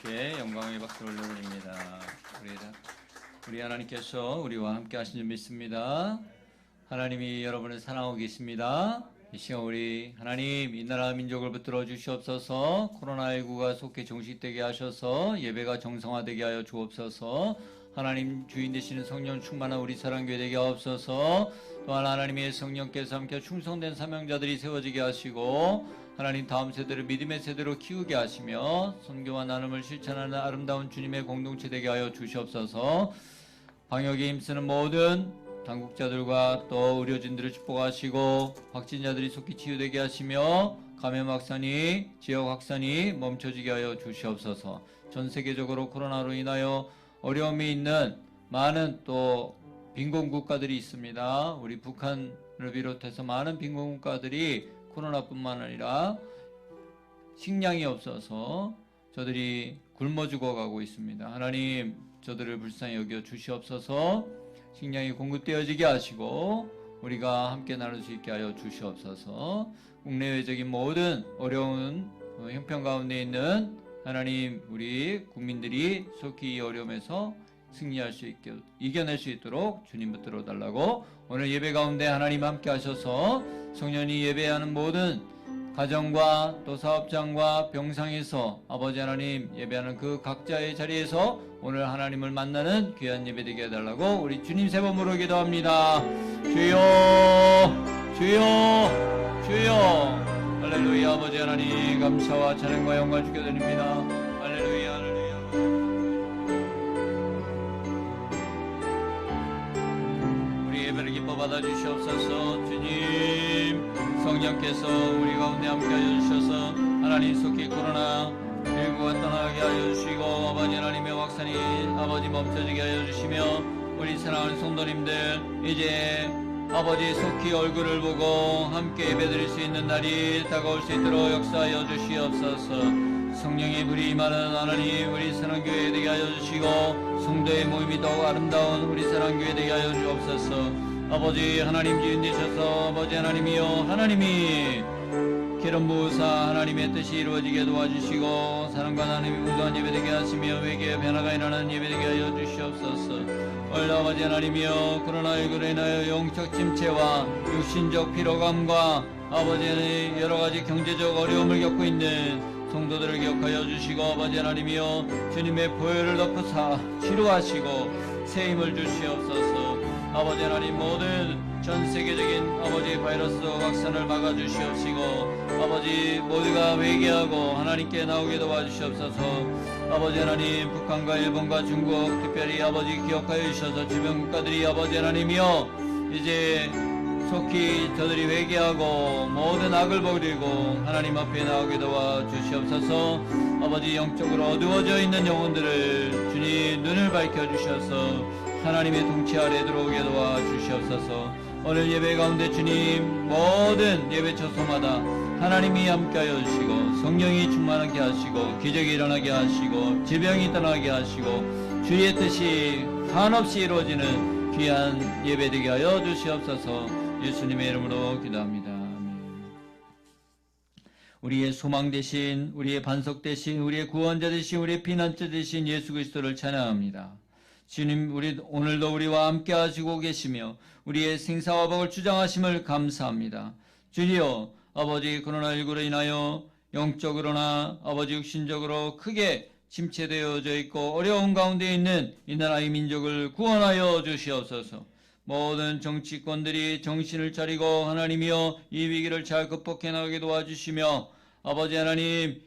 함께 영광의 박수를 올려드립니다. 우리 하나님께서 우리와 함께 하신 줄 믿습니다. 하나님이 여러분을 사랑하고 계십니다. 이 시간 우리 하나님 이 나라 민족을 붙들어 주시옵소서. 코로나19가 속히 종식되게 하셔서 예배가 정상화되게 하여 주옵소서. 하나님 주인 되시는 성령 충만한 우리 사랑교회 되게 하옵소서. 또한 하나님의 성령께서 함께 충성된 사명자들이 세워지게 하시고 하나님 다음 세대를 믿음의 세대로 키우게 하시며 선교와 나눔을 실천하는 아름다운 주님의 공동체 되게 하여 주시옵소서. 방역에 힘쓰는 모든 당국자들과 또 의료진들을 축복하시고 확진자들이 속히 치유되게 하시며 감염 확산이 지역 확산이 멈춰지게 하여 주시옵소서. 전 세계적으로 코로나로 인하여 어려움이 있는 많은 또 빈곤 국가들이 있습니다. 우리 북한을 비롯해서 많은 빈곤 국가들이 코로나뿐만 아니라 식량이 없어서 저들이 굶어 죽어가고 있습니다. 하나님 저들을 불쌍히 여겨 주시옵소서. 식량이 공급되어지게 하시고 우리가 함께 나눌 수 있게 하여 주시옵소서. 국내외적인 모든 어려운 형편 가운데 있는 하나님 우리 국민들이 속히 이 어려움에서 승리할 수 있게 이겨낼 수 있도록 주님 붙들어 달라고 오늘 예배 가운데 하나님 함께 하셔서 성년이 예배하는 모든 가정과 또 사업장과 병상에서 아버지 하나님 예배하는 그 각자의 자리에서 오늘 하나님을 만나는 귀한 예배 되게 해달라고 우리 주님 세 번으로 기도합니다. 주여 주여 주여. 할렐루야. 아버지 하나님 감사와 찬양과 영광을 주께 드립니다. 할렐루야 할렐루야. 우리 예배를 기뻐 받아주시옵소서. 주님 성령께서 우리 가운데 함께하여 주셔서 하나님 속히 코로나19가 떠나게 하여 주시고 아버지 하나님의 확산이 아버지 멈춰지게 하여 주시며 우리 사랑하는 성도님들 이제 아버지 속히 얼굴을 보고 함께 예배드릴 수 있는 날이 다가올 수 있도록 역사하여 주시옵소서. 성령의 불이 임하는 하나님 우리 사랑교회 되게 하여 주시고 성도의 모임이 더욱 아름다운 우리 사랑교회 되게 하여 주옵소서. 아버지 하나님 주인 되셔서 아버지 하나님이여 하나님이 기름 부으사 하나님의 뜻이 이루어지게 도와주시고 사랑과 하나님이 무도한 예배되게 하시며 외계의 변화가 일어나는 예배되게 하여 주시옵소서. 오늘 아버지 하나님이여 코로나19로 인하여 영적 침체와 육신적 피로감과 아버지의 여러가지 경제적 어려움을 겪고 있는 성도들을 기억하여 주시고 아버지 하나님이여 주님의 보혈을 덮으사 치료하시고 새 힘을 주시옵소서. 아버지 하나님 모든 전 세계적인 아버지 바이러스 확산을 막아주시옵시고 아버지 모두가 회개하고 하나님께 나오게 도와주시옵소서. 아버지 하나님 북한과 일본과 중국 특별히 아버지 기억하여 주셔서 주변 국가들이 아버지 하나님이여 이제 속히 저들이 회개하고 모든 악을 버리고 하나님 앞에 나오게 도와주시옵소서. 아버지 영적으로 어두워져 있는 영혼들을 주님 눈을 밝혀주셔서 하나님의 통치 아래 들어오게 도와주시옵소서. 오늘 예배 가운데 주님 모든 예배 처소마다 하나님이 함께하여 주시고 성령이 충만하게 하시고 기적이 일어나게 하시고 질병이 떠나게 하시고 주의 뜻이 한없이 이루어지는 귀한 예배 되게 하여 주시옵소서. 예수님의 이름으로 기도합니다. 아멘. 우리의 소망 되신 우리의 반석 되신 우리의 구원자 되신 우리의 피난처 되신 예수 그리스도를 찬양합니다. 주님 오늘도 우리와 함께 하시고 계시며 우리의 생사화복을 주장하심을 감사합니다. 주여 아버지 코로나19로 인하여 영적으로나 아버지 육신적으로 크게 침체되어져 있고 어려운 가운데 있는 이 나라의 민족을 구원하여 주시옵소서. 모든 정치권들이 정신을 차리고 하나님이여 이 위기를 잘 극복해 나가게 도와주시며 아버지 하나님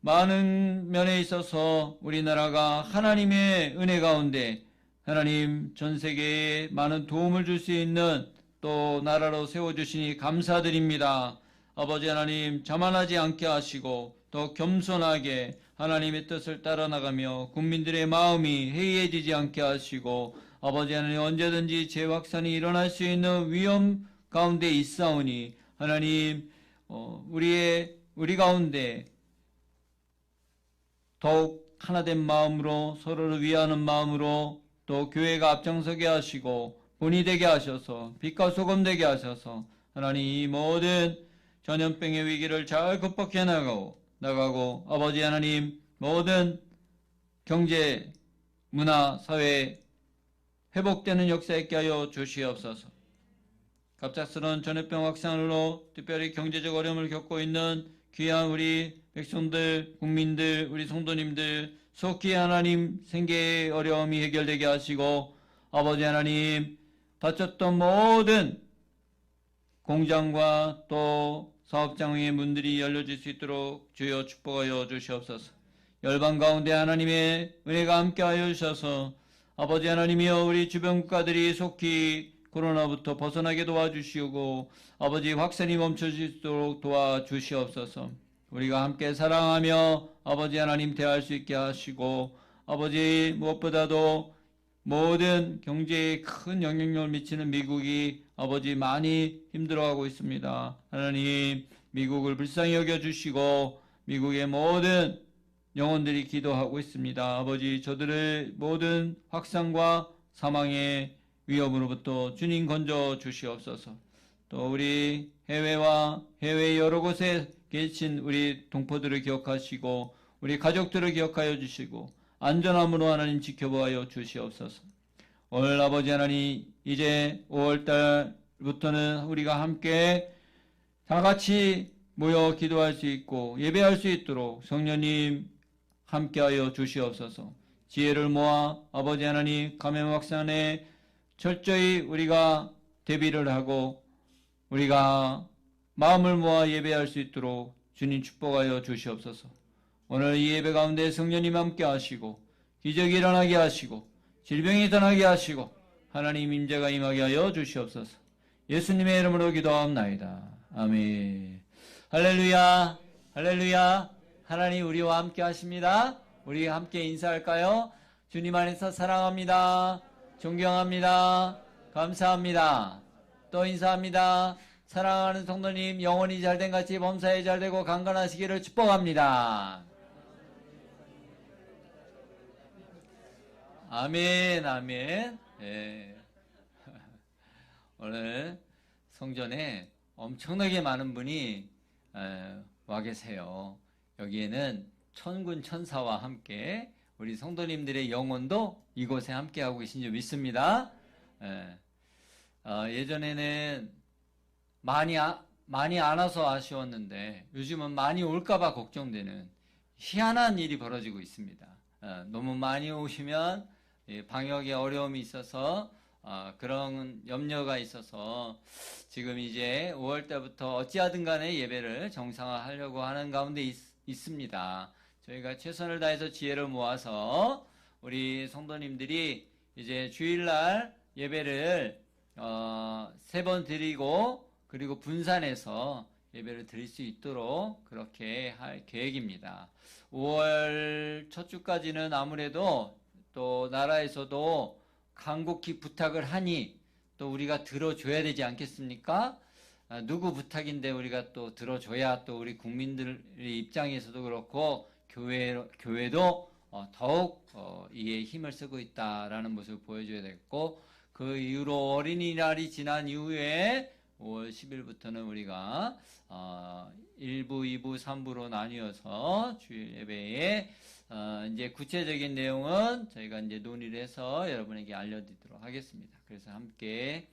많은 면에 있어서 우리나라가 하나님의 은혜 가운데 하나님 전 세계에 많은 도움을 줄 수 있는 또 나라로 세워주시니 감사드립니다. 아버지 하나님 자만하지 않게 하시고 더 겸손하게 하나님의 뜻을 따라 나가며 국민들의 마음이 해이해지지 않게 하시고 아버지 하나님 언제든지 재확산이 일어날 수 있는 위험 가운데 있사오니 하나님 우리 가운데 더욱 하나된 마음으로 서로를 위하는 마음으로 또 교회가 앞장서게 하시고 본이 되게 하셔서 빛과 소금 되게 하셔서 하나님 이 모든 전염병의 위기를 잘 극복해 나가고 아버지 하나님 모든 경제, 문화, 사회 회복되는 역사 있게 하여 주시옵소서. 갑작스러운 전염병 확산으로 특별히 경제적 어려움을 겪고 있는 귀한 우리 백성들, 국민들, 우리 성도님들 속히 하나님 생계의 어려움이 해결되게 하시고 아버지 하나님 닫혔던 모든 공장과 또 사업장의 문들이 열려질 수 있도록 주여 축복하여 주시옵소서. 열방 가운데 하나님의 은혜가 함께하여 주셔서 아버지 하나님이여 우리 주변 국가들이 속히 코로나부터 벗어나게 도와주시고 아버지 확산이 멈춰질 수 있도록 도와주시옵소서. 우리가 함께 사랑하며 아버지 하나님 대할 수 있게 하시고 아버지 무엇보다도 모든 경제에 큰 영향력을 미치는 미국이 아버지 많이 힘들어하고 있습니다. 하나님 미국을 불쌍히 여겨주시고 미국의 모든 영혼들이 기도하고 있습니다. 아버지 저들의 모든 확산과 사망의 위험으로부터 주님 건져 주시옵소서. 또 우리 해외와 해외 여러 곳에 계신 우리 동포들을 기억하시고 우리 가족들을 기억하여 주시고 안전함으로 하나님 지켜보아여 주시옵소서. 오늘 아버지 하나님 이제 5월달부터는 우리가 함께 다 같이 모여 기도할 수 있고 예배할 수 있도록 성령님 함께하여 주시옵소서. 지혜를 모아 아버지 하나님 감염 확산에 철저히 우리가 대비를 하고 우리가 마음을 모아 예배할 수 있도록 주님 축복하여 주시옵소서. 오늘 이 예배 가운데 성령님 함께 하시고 기적이 일어나게 하시고 질병이 떠나게 하시고 하나님 임재가 임하게 하여 주시옵소서. 예수님의 이름으로 기도하옵나이다. 아멘. 할렐루야, 할렐루야. 하나님 우리와 함께 하십니다. 우리 함께 인사할까요? 주님 안에서 사랑합니다. 존경합니다. 감사합니다. 또 인사합니다. 사랑하는 성도님 영혼이 잘된 같이 범사에 잘되고 강건하시기를 축복합니다. 아멘, 아멘. 예. 오늘 성전에 엄청나게 많은 분이 와 계세요. 여기에는 천군 천사와 함께 우리 성도님들의 영혼도 이곳에 함께하고 계신 줄 믿습니다. 예전에는 많이 안 와서 아쉬웠는데 요즘은 많이 올까봐 걱정되는 희한한 일이 벌어지고 있습니다. 너무 많이 오시면 방역에 어려움이 있어서 그런 염려가 있어서 지금 이제 5월달부터 어찌하든 간에 예배를 정상화하려고 하는 가운데 있습니다. 저희가 최선을 다해서 지혜를 모아서 우리 성도님들이 이제 주일날 예배를 3번 드리고 그리고 분산해서 예배를 드릴 수 있도록 그렇게 할 계획입니다. 5월 첫 주까지는 아무래도 또 나라에서도 간곡히 부탁을 하니 또 우리가 들어줘야 되지 않겠습니까? 누구 부탁인데 우리가 또 들어줘야 또 우리 국민들의 입장에서도 그렇고 교회도 더욱 이에 힘을 쓰고 있다라는 모습을 보여줘야 되겠고 그 이후로 어린이날이 지난 이후에 5월 10일부터는 우리가 1부, 2부, 3부로 나뉘어서 주일 예배에 이제 구체적인 내용은 저희가 이제 논의를 해서 여러분에게 알려드리도록 하겠습니다. 그래서 함께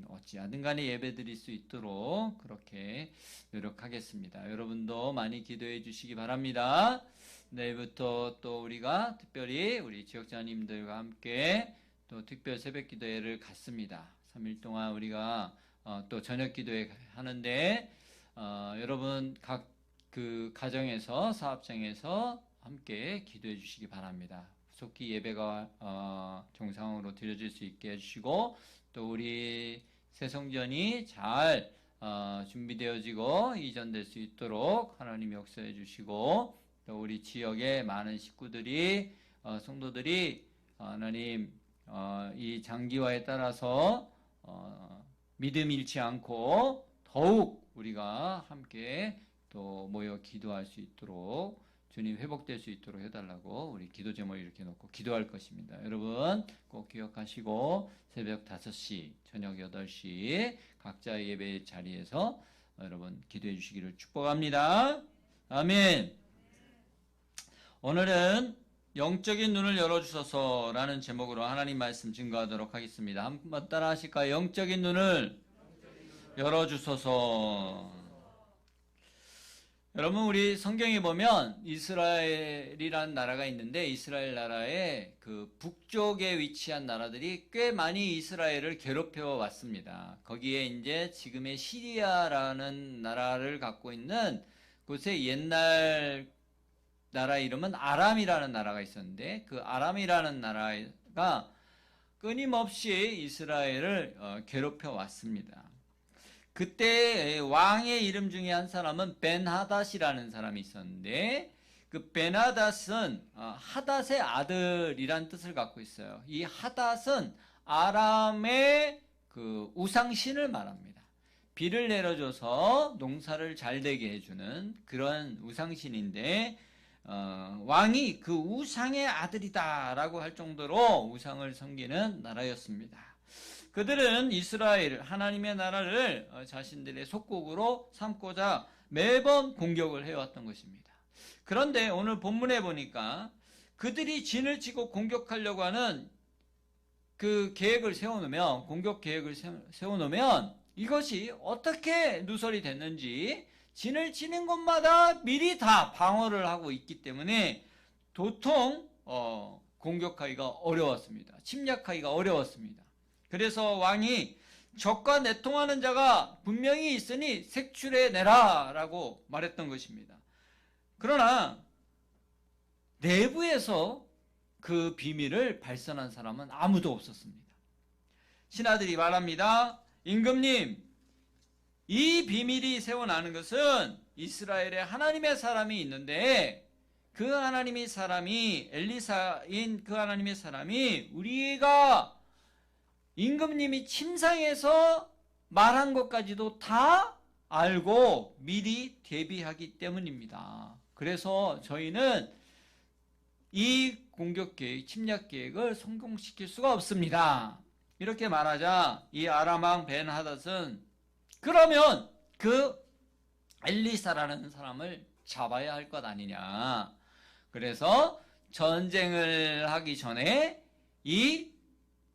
어찌하든 간에 예배 드릴 수 있도록 그렇게 노력하겠습니다. 여러분도 많이 기도해 주시기 바랍니다. 내일부터 또 우리가 특별히 우리 지역자님들과 함께 또 특별 새벽 기도회를 갖습니다. 3일 동안 우리가 또 저녁 기도회 하는데 여러분 각 그 가정에서 사업장에서 함께 기도해 주시기 바랍니다. 속히 예배가 정상으로 드려질 수 있게 해주시고 또 우리 새성전이 잘 준비되어지고 이전될 수 있도록 하나님 역사해 주시고 또 우리 지역의 많은 식구들이 성도들이 하나님 이 장기화에 따라서 믿음 잃지 않고 더욱 우리가 함께 또 모여 기도할 수 있도록 주님 회복될 수 있도록 해달라고 우리 기도 제목을 이렇게 놓고 기도할 것입니다. 여러분 꼭 기억하시고 새벽 5시, 저녁 8시 각자 예배 자리에서 여러분 기도해 주시기를 축복합니다. 아멘. 오늘은 영적인 눈을 열어주소서라는 제목으로 하나님 말씀 증거하도록 하겠습니다. 한번 따라 하실까요? 영적인 눈을 열어주소서. 여러분, 우리 성경에 보면 이스라엘이라는 나라가 있는데, 이스라엘 나라의 그 북쪽에 위치한 나라들이 꽤 많이 이스라엘을 괴롭혀 왔습니다. 거기에 이제 지금의 시리아라는 나라를 갖고 있는 곳에 옛날 나라 이름은 아람이라는 나라가 있었는데, 그 아람이라는 나라가 끊임없이 이스라엘을 괴롭혀 왔습니다. 그때 왕의 이름 중에 한 사람은 벤하닷이라는 사람이 있었는데, 그 벤하닷은 하닷의 아들이란 뜻을 갖고 있어요. 이 하닷은 아람의 그 우상신을 말합니다. 비를 내려줘서 농사를 잘 되게 해주는 그런 우상신인데, 왕이 그 우상의 아들이다라고 할 정도로 우상을 섬기는 나라였습니다. 그들은 이스라엘, 하나님의 나라를 자신들의 속국으로 삼고자 매번 공격을 해왔던 것입니다. 그런데 오늘 본문에 보니까 그들이 진을 치고 공격하려고 하는 그 계획을 세워놓으면, 공격 계획을 세워놓으면 이것이 어떻게 누설이 됐는지 진을 치는 곳마다 미리 다 방어를 하고 있기 때문에 도통 공격하기가 어려웠습니다. 침략하기가 어려웠습니다. 그래서 왕이 적과 내통하는 자가 분명히 있으니 색출해내라 라고 말했던 것입니다. 그러나 내부에서 그 비밀을 발견한 사람은 아무도 없었습니다. 신하들이 말합니다. 임금님, 이 비밀이 새어나는 것은 이스라엘에 하나님의 사람이 있는데, 그 하나님의 사람이, 엘리사인 그 하나님의 사람이 우리가 임금님이 침상에서 말한 것까지도 다 알고 미리 대비하기 때문입니다. 그래서 저희는 이 공격 계획, 침략 계획을 성공시킬 수가 없습니다. 이렇게 말하자 이 아람 왕 벤하닷은 그러면 그 엘리사라는 사람을 잡아야 할 것 아니냐. 그래서 전쟁을 하기 전에 이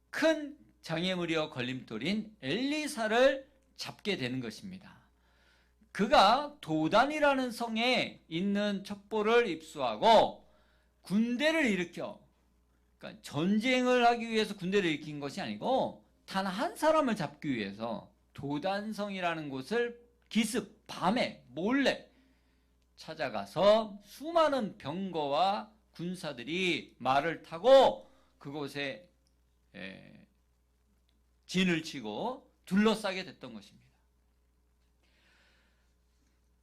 큰 장애물이여 걸림돌인 엘리사를 잡게 되는 것입니다. 그가 도단이라는 성에 있는 첩보를 입수하고 군대를 일으켜, 그러니까 전쟁을 하기 위해서 군대를 일으킨 것이 아니고 단 한 사람을 잡기 위해서 도단성이라는 곳을 기습, 밤에 몰래 찾아가서 수많은 병거와 군사들이 말을 타고 그곳에 진을 치고 둘러싸게 됐던 것입니다.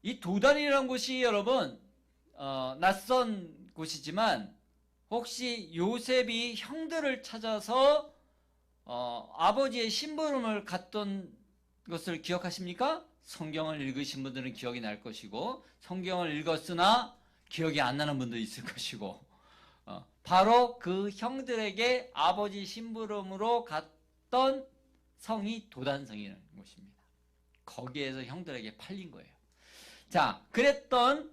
이 도단이라는 곳이 여러분 낯선 곳이지만, 혹시 요셉이 형들을 찾아서 아버지의 심부름을 갔던 것을 기억하십니까? 성경을 읽으신 분들은 기억이 날 것이고, 성경을 읽었으나 기억이 안 나는 분도 있을 것이고, 바로 그 형들에게 아버지 심부름으로 갔던 성이 도단성이라는 곳입니다. 거기에서 형들에게 팔린 거예요. 자, 그랬던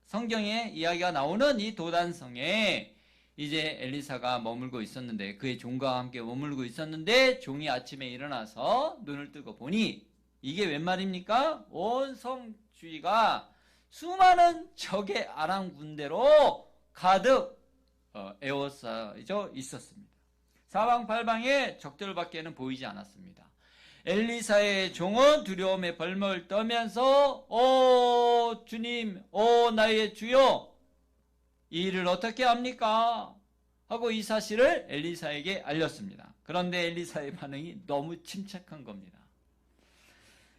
성경에 이야기가 나오는 이 도단성에 이제 엘리사가 머물고 있었는데, 그의 종과 함께 머물고 있었는데, 종이 아침에 일어나서 눈을 뜨고 보니 이게 웬 말입니까? 온 성 주위가 수많은 적의 아람 군대로 가득 에워싸져 있었습니다. 사방팔방에 적들밖에는 보이지 않았습니다. 엘리사의 종은 두려움에 벌벌 떠면서 오 주님, 오 나의 주여, 이 일을 어떻게 합니까? 하고 이 사실을 엘리사에게 알렸습니다. 그런데 엘리사의 반응이 너무 침착한 겁니다.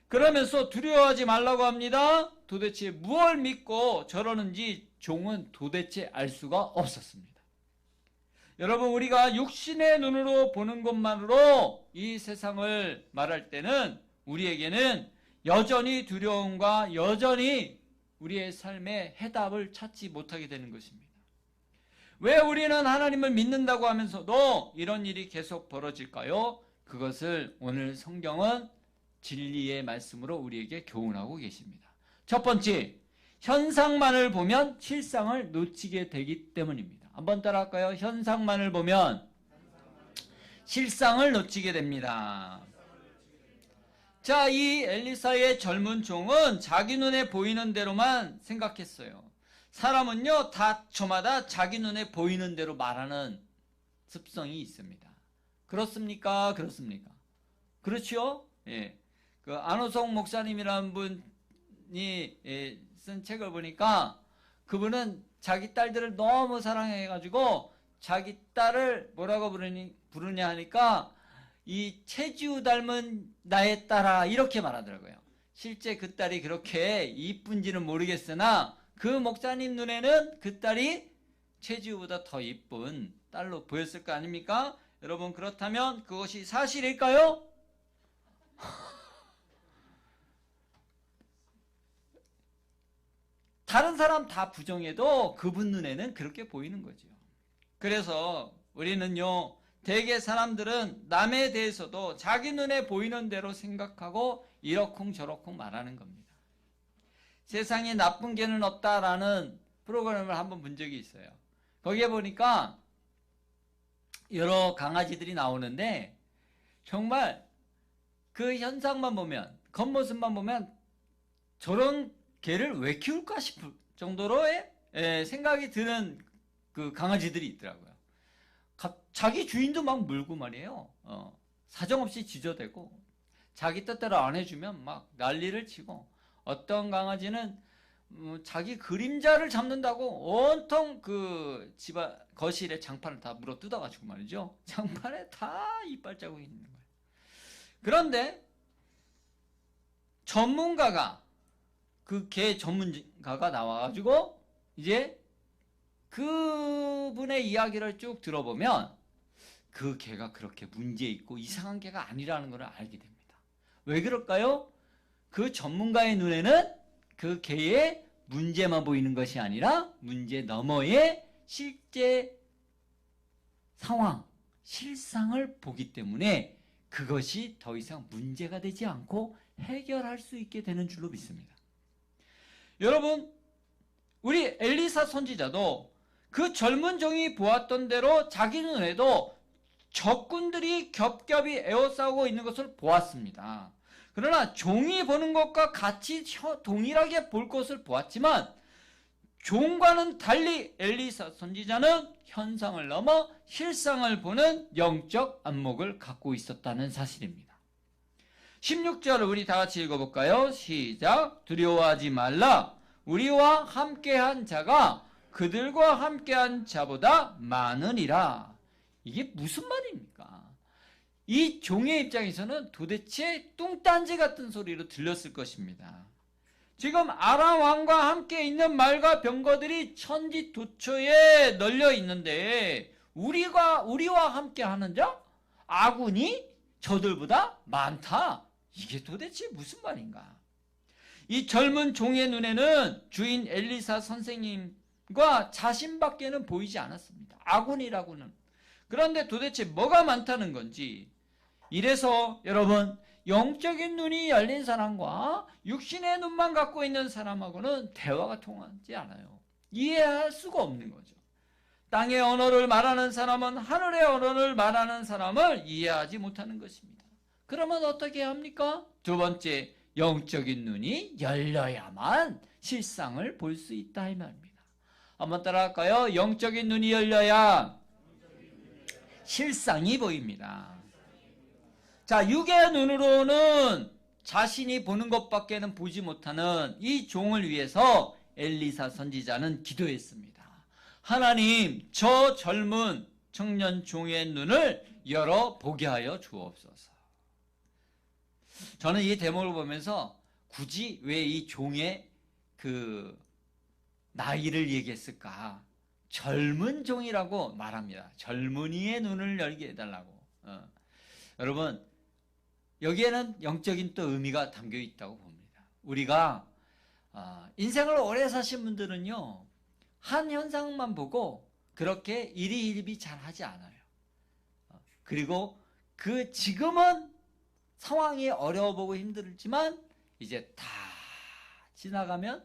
그러면서 두려워하지 말라고 합니다. 도대체 무엇을 믿고 저러는지 종은 도대체 알 수가 없었습니다. 여러분, 우리가 육신의 눈으로 보는 것만으로 이 세상을 말할 때는 우리에게는 여전히 두려움과 여전히 우리의 삶에 해답을 찾지 못하게 되는 것입니다. 왜 우리는 하나님을 믿는다고 하면서도 이런 일이 계속 벌어질까요? 그것을 오늘 성경은 진리의 말씀으로 우리에게 교훈하고 계십니다. 첫 번째, 현상만을 보면 실상을 놓치게 되기 때문입니다. 한번 따라할까요? 현상만을 보면 실상을 놓치게 됩니다. 자, 이 엘리사의 젊은 종은 자기 눈에 보이는 대로만 생각했어요. 사람은요, 다 저마다 자기 눈에 보이는 대로 말하는 습성이 있습니다. 그렇습니까? 그렇습니까? 그렇죠? 예. 그 안호성 목사님이라는 분이 쓴 책을 보니까 그분은 자기 딸들을 너무 사랑해가지고 자기 딸을 뭐라고 부르냐 하니까 이 최지우 닮은 나의 딸아 이렇게 말하더라고요. 실제 그 딸이 그렇게 이쁜지는 모르겠으나 그 목사님 눈에는 그 딸이 최지우보다 더 이쁜 딸로 보였을 거 아닙니까? 여러분, 그렇다면 그것이 사실일까요? 다른 사람 다 부정해도 그분 눈에는 그렇게 보이는 거죠. 그래서 우리는요, 대개 사람들은 남에 대해서도 자기 눈에 보이는 대로 생각하고 이러쿵저러쿵 말하는 겁니다. 세상에 나쁜 개는 없다라는 프로그램을 한번 본 적이 있어요. 거기에 보니까 여러 강아지들이 나오는데 정말 그 현상만 보면, 겉모습만 보면 저런 개를 왜 키울까 싶을 정도로의 생각이 드는 그 강아지들이 있더라고요. 자기 주인도 막 물고 말이에요. 사정없이 짖어대고 자기 뜻대로 안 해주면 막 난리를 치고, 어떤 강아지는 자기 그림자를 잡는다고 온통 그 거실에 장판을 다 물어 뜯어가지고 말이죠. 장판에 다 이빨 자국이 있는 거예요. 그런데 전문가가, 그 개 전문가가 나와가지고 이제 그분의 이야기를 쭉 들어보면 그 개가 그렇게 문제 있고 이상한 개가 아니라는 걸 알게 됩니다. 왜 그럴까요? 그 전문가의 눈에는 그 개의 문제만 보이는 것이 아니라 문제 너머의 실제 상황, 실상을 보기 때문에 그것이 더 이상 문제가 되지 않고 해결할 수 있게 되는 줄로 믿습니다. 여러분, 우리 엘리사 선지자도 그 젊은 종이 보았던 대로 자기 눈에도 적군들이 겹겹이 에워싸우고 있는 것을 보았습니다. 그러나 종이 보는 것과 같이 동일하게 볼 것을 보았지만 종과는 달리 엘리사 선지자는 현상을 넘어 실상을 보는 영적 안목을 갖고 있었다는 사실입니다. 16절을 우리 다 같이 읽어볼까요? 시작. 두려워하지 말라. 우리와 함께한 자가 그들과 함께한 자보다 많으니라. 이게 무슨 말입니까? 이 종의 입장에서는 도대체 뚱딴지 같은 소리로 들렸을 것입니다. 지금 아람 왕과 함께 있는 말과 병거들이 천지도처에 널려 있는데 우리와 함께 하는 자? 아군이 저들보다 많다. 이게 도대체 무슨 말인가? 이 젊은 종의 눈에는 주인 엘리사 선생님과 자신밖에는 보이지 않았습니다. 아군이라고는. 그런데 도대체 뭐가 많다는 건지. 이래서 여러분, 영적인 눈이 열린 사람과 육신의 눈만 갖고 있는 사람하고는 대화가 통하지 않아요. 이해할 수가 없는 거죠. 땅의 언어를 말하는 사람은 하늘의 언어를 말하는 사람을 이해하지 못하는 것입니다. 그러면 어떻게 합니까? 두 번째, 영적인 눈이 열려야만 실상을 볼 수 있다 이 말입니다. 한번 따라할까요? 영적인 눈이 열려야 실상이 보입니다. 자, 육의 눈으로는 자신이 보는 것밖에는 보지 못하는 이 종을 위해서 엘리사 선지자는 기도했습니다. 하나님, 저 젊은 청년 종의 눈을 열어 보게 하여 주옵소서. 저는 이 대목을 보면서 굳이 왜 이 종의 그 나이를 얘기했을까? 젊은 종이라고 말합니다. 젊은이의 눈을 열게 해달라고. 여러분, 여기에는 영적인 또 의미가 담겨 있다고 봅니다. 우리가 인생을 오래 사신 분들은요, 한 현상만 보고 그렇게 일희일비 잘 하지 않아요. 그리고 그 지금은 상황이 어려워 보고 힘들지만 이제 다 지나가면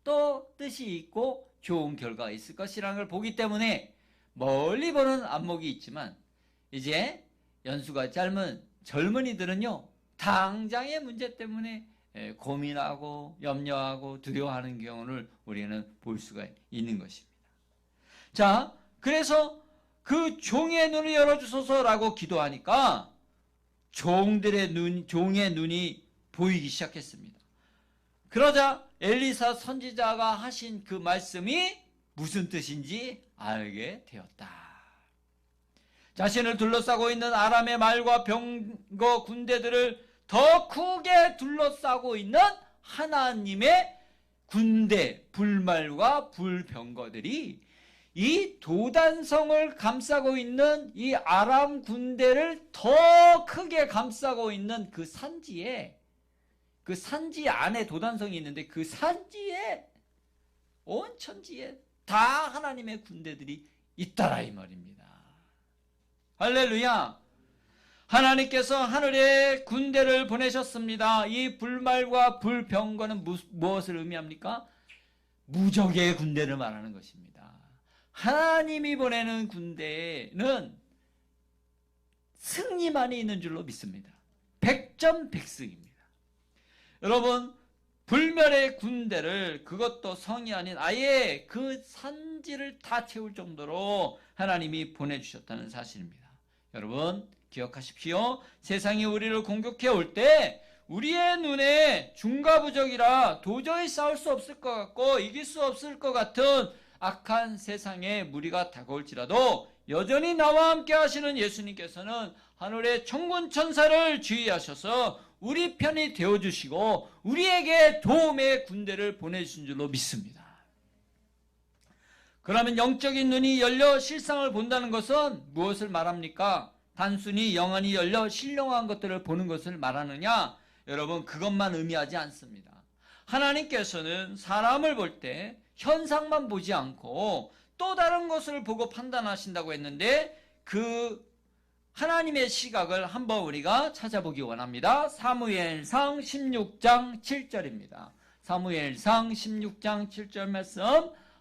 또 뜻이 있고 좋은 결과가 있을 것이라는 걸 보기 때문에 멀리 보는 안목이 있지만 이제 연수가 짧은 젊은이들은요, 당장의 문제 때문에 고민하고 염려하고 두려워하는 경우를 우리는 볼 수가 있는 것입니다. 자, 그래서 그 종의 눈을 열어주소서라고 기도하니까 종의 눈이 보이기 시작했습니다. 그러자 엘리사 선지자가 하신 그 말씀이 무슨 뜻인지 알게 되었다. 자신을 둘러싸고 있는 아람의 말과 병거 군대들을 더 크게 둘러싸고 있는 하나님의 군대, 불말과 불병거들이 이 도단성을 감싸고 있는 이 아람 군대를 더 크게 감싸고 있는 그 산지에, 그 산지 안에 도단성이 있는데 그 산지에, 온 천지에 다 하나님의 군대들이 있더라 이 말입니다. 할렐루야. 하나님께서 하늘에 군대를 보내셨습니다. 이 불말과 불병거는 무엇을 의미합니까? 무적의 군대를 말하는 것입니다. 하나님이 보내는 군대는 승리만이 있는 줄로 믿습니다. 백전백승입니다. 여러분, 불멸의 군대를, 그것도 성이 아닌 아예 그 산지를 다 채울 정도로 하나님이 보내주셨다는 사실입니다. 여러분 기억하십시오. 세상이 우리를 공격해 올 때 우리의 눈에 중과부적이라 도저히 싸울 수 없을 것 같고 이길 수 없을 것 같은 악한 세상의 무리가 다가올지라도 여전히 나와 함께 하시는 예수님께서는 하늘의 천군 천사를 지휘하셔서 우리 편이 되어주시고 우리에게 도움의 군대를 보내주신 줄로 믿습니다. 그러면 영적인 눈이 열려 실상을 본다는 것은 무엇을 말합니까? 단순히 영안이 열려 신령한 것들을 보는 것을 말하느냐? 여러분, 그것만 의미하지 않습니다. 하나님께서는 사람을 볼 때 현상만 보지 않고 또 다른 것을 보고 판단하신다고 했는데 그 하나님의 시각을 한번 우리가 찾아보기 원합니다. 사무엘상 16장 7절입니다. 사무엘상 16장 7절 말씀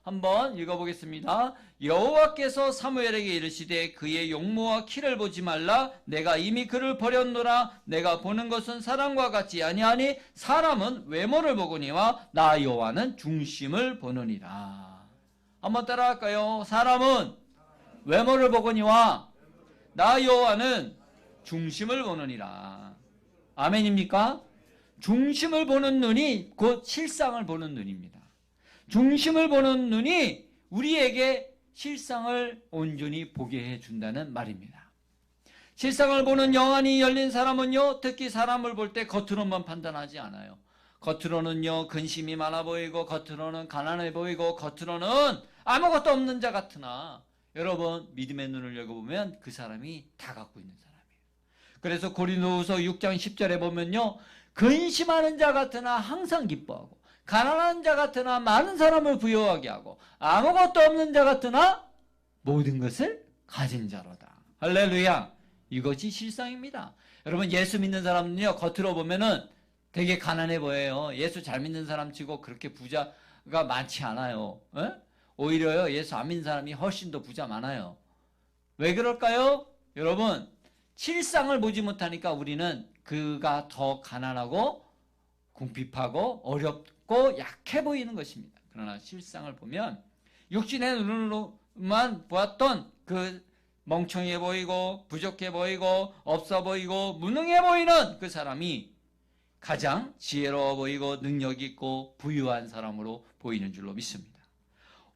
한번 읽어보겠습니다. 여호와께서 사무엘에게 이르시되 그의 용모와 키를 보지 말라. 내가 이미 그를 버렸노라. 내가 보는 것은 사람과 같지 아니하니 사람은 외모를 보거니와 나 여호와는 중심을 보느니라. 한번 따라할까요? 사람은 외모를 보거니와 나 여호와는 중심을 보느니라. 아멘입니까? 중심을 보는 눈이 곧 실상을 보는 눈입니다. 중심을 보는 눈이 우리에게 실상을 온전히 보게 해준다는 말입니다. 실상을 보는 영안이 열린 사람은요, 특히 사람을 볼 때 겉으로만 판단하지 않아요. 겉으로는요, 근심이 많아 보이고, 겉으로는 가난해 보이고, 겉으로는 아무것도 없는 자 같으나, 여러분, 믿음의 눈을 열어보면 그 사람이 다 갖고 있는 사람이에요. 그래서 고린도후서 6장 10절에 보면요, 근심하는 자 같으나 항상 기뻐하고, 가난한 자 같으나 많은 사람을 부유하게 하고 아무것도 없는 자 같으나 모든 것을 가진 자로다. 할렐루야. 이것이 실상입니다. 여러분, 예수 믿는 사람은요, 겉으로 보면은 되게 가난해 보여요. 예수 잘 믿는 사람 치고 그렇게 부자가 많지 않아요. 에? 오히려요, 예수 안 믿는 사람이 훨씬 더 부자 많아요. 왜 그럴까요? 여러분, 실상을 보지 못하니까 우리는 그가 더 가난하고 궁핍하고 어렵고 약해 보이는 것입니다. 그러나 실상을 보면 육신의 눈으로만 보았던 그 멍청해 보이고 부족해 보이고 없어 보이고 무능해 보이는 그 사람이 가장 지혜로워 보이고 능력 있고 부유한 사람으로 보이는 줄로 믿습니다.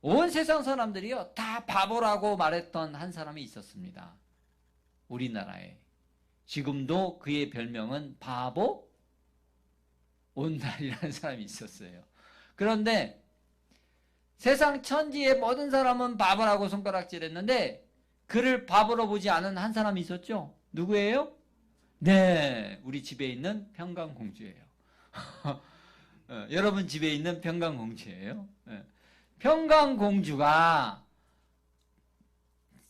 온 세상 사람들이요, 다 바보라고 말했던 한 사람이 있었습니다. 우리나라에. 지금도 그의 별명은 바보 온달이라는 사람이 있었어요. 그런데 세상 천지의 모든 사람은 바보라고 손가락질했는데 그를 바보로 보지 않은 한 사람이 있었죠. 누구예요? 네, 우리 집에 있는 평강공주예요. 여러분 집에 있는 평강공주예요. 평강공주가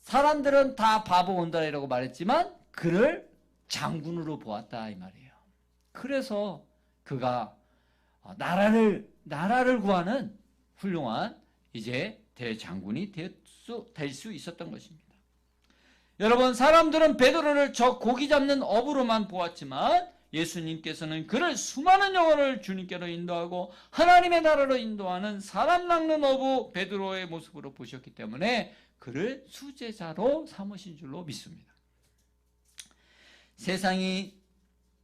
사람들은 다 바보 온달이라고 말했지만 그를 장군으로 보았다 이 말이에요. 그래서 그가 나라를 구하는 훌륭한 이제 대장군이 될 수 있었던 것입니다. 여러분, 사람들은 베드로를 저 고기 잡는 어부로만 보았지만 예수님께서는 그를 수많은 영혼을 주님께로 인도하고 하나님의 나라로 인도하는 사람 낚는 어부 베드로의 모습으로 보셨기 때문에 그를 수제자로 삼으신 줄로 믿습니다.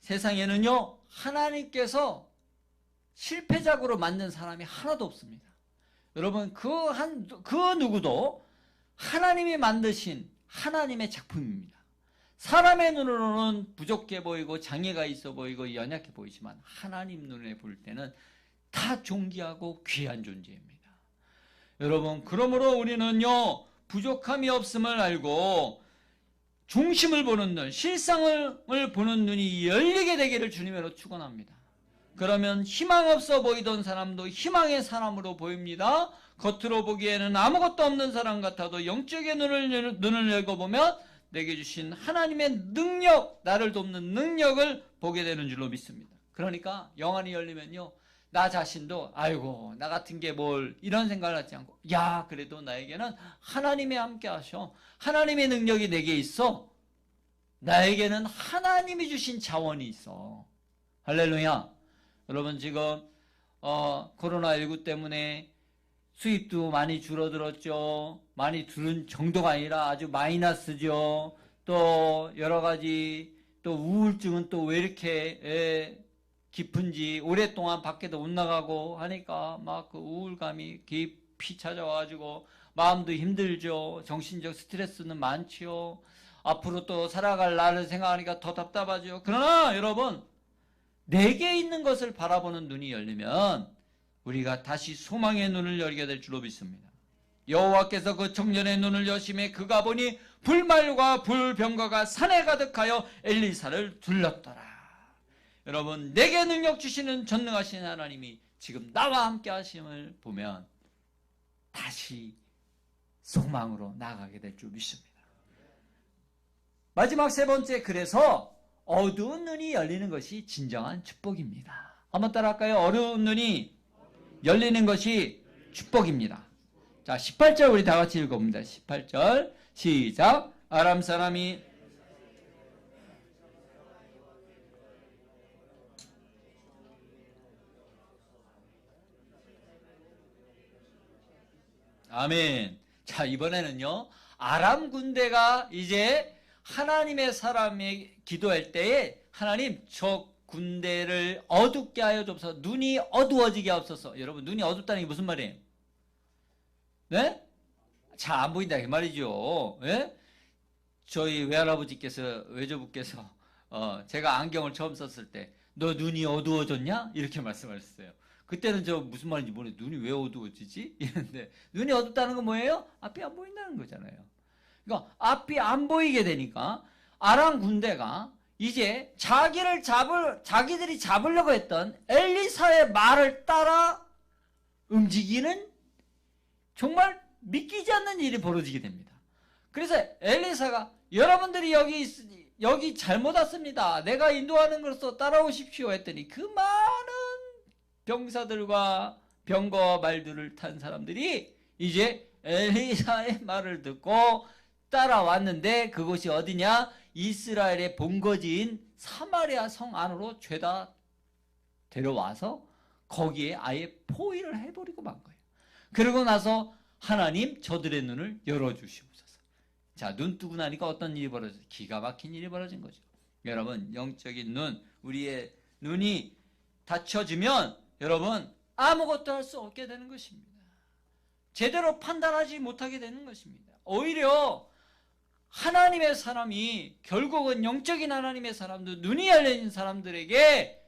세상에는요, 하나님께서 실패작으로 만든 사람이 하나도 없습니다. 여러분, 그 누구도 하나님이 만드신 하나님의 작품입니다. 사람의 눈으로는 부족해 보이고 장애가 있어 보이고 연약해 보이지만 하나님 눈에 볼 때는 다 존귀하고 귀한 존재입니다. 여러분, 그러므로 우리는요, 부족함이 없음을 알고 중심을 보는 눈, 실상을 보는 눈이 열리게 되기를 주님으로 축원합니다. 그러면 희망 없어 보이던 사람도 희망의 사람으로 보입니다. 겉으로 보기에는 아무것도 없는 사람 같아도 영적인 눈을 열고 보면 내게 주신 하나님의 능력, 나를 돕는 능력을 보게 되는 줄로 믿습니다. 그러니까 영안이 열리면요, 나 자신도 아이고 나 같은 게 뭘 이런 생각을 하지 않고, 야 그래도 나에게는 하나님이 함께 하셔, 하나님의 능력이 내게 있어, 나에게는 하나님이 주신 자원이 있어. 할렐루야. 여러분, 지금 코로나19 때문에 수입도 많이 줄어들었죠. 많이 줄은 정도가 아니라 아주 마이너스죠. 또 여러 가지, 또 우울증은 또 왜 이렇게 깊은지, 오랫동안 밖에도 못 나가고 하니까 막 그 우울감이 깊이 찾아와가지고 마음도 힘들죠. 정신적 스트레스는 많지요. 앞으로 또 살아갈 날을 생각하니까 더 답답하죠. 그러나 여러분, 내게 있는 것을 바라보는 눈이 열리면 우리가 다시 소망의 눈을 열게 될 줄로 믿습니다. 여호와께서 그 청년의 눈을 여심해 그가 보니 불말과 불병거가 산에 가득하여 엘리사를 둘렀더라. 여러분, 내게 능력 주시는 전능하신 하나님이 지금 나와 함께 하심을 보면 다시 소망으로 나아가게 될 줄 믿습니다. 마지막 세 번째, 그래서 어두운 눈이 열리는 것이 진정한 축복입니다. 한번 따라할까요? 어두운 눈이 열리는 것이 축복입니다. 자, 18절 우리 다 같이 읽어봅니다. 18절 시작. 아람 사람이 아멘. 자, 이번에는요, 아람 군대가 이제 하나님의 사람이 기도할 때에 하나님 저 군대를 어둡게 하여 주옵소서, 눈이 어두워지게 하옵소서. 여러분, 눈이 어둡다는 게 무슨 말이에요? 네? 잘 안 보인다 그 말이죠. 네? 저희 외조부께서 제가 안경을 처음 썼을 때 너 눈이 어두워졌냐? 이렇게 말씀하셨어요. 그때는 저 무슨 말인지 모르겠어요. 눈이 왜 어두워지지? 이랬는데, 눈이 어둡다는 건 뭐예요? 앞이 안 보인다는 거잖아요. 그러니까 앞이 안 보이게 되니까 아람 군대가 이제 자기들이 잡으려고 했던 엘리사의 말을 따라 움직이는 정말 믿기지 않는 일이 벌어지게 됩니다. 그래서 엘리사가 여러분들이 여기 잘못 왔습니다. 내가 인도하는 것으로 따라오십시오 했더니 그 많은 병사들과 병거와 말들을 탄 사람들이 이제 엘리사의 말을 듣고 따라왔는데, 그곳이 어디냐? 이스라엘의 본거지인 사마리아 성 안으로 죄다 데려와서 거기에 아예 포위를 해버리고 만 거예요. 그러고 나서 하나님 저들의 눈을 열어주시옵소서. 자, 눈 뜨고 나니까 어떤 일이 벌어졌어요? 기가 막힌 일이 벌어진 거죠. 여러분, 영적인 눈, 우리의 눈이 닫혀지면 여러분 아무것도 할 수 없게 되는 것입니다. 제대로 판단하지 못하게 되는 것입니다. 오히려 하나님의 사람이, 결국은 영적인 하나님의 사람도 눈이 열린 사람들에게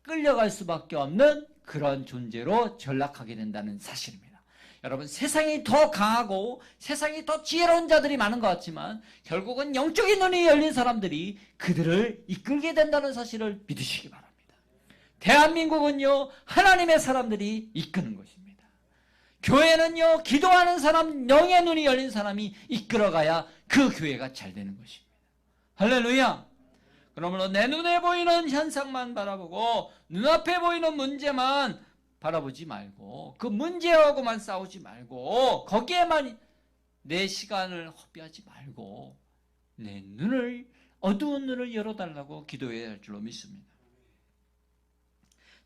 끌려갈 수밖에 없는 그런 존재로 전락하게 된다는 사실입니다. 여러분, 세상이 더 강하고 세상이 더 지혜로운 자들이 많은 것 같지만 결국은 영적인 눈이 열린 사람들이 그들을 이끌게 된다는 사실을 믿으시기 바랍니다. 대한민국은요, 하나님의 사람들이 이끄는 것입니다. 교회는요, 기도하는 사람, 영의 눈이 열린 사람이 이끌어가야 그 교회가 잘 되는 것입니다. 할렐루야. 그러므로 내 눈에 보이는 현상만 바라보고 눈앞에 보이는 문제만 바라보지 말고 그 문제하고만 싸우지 말고 거기에만 내 시간을 허비하지 말고 내 눈을, 어두운 눈을 열어달라고 기도해야 할 줄로 믿습니다.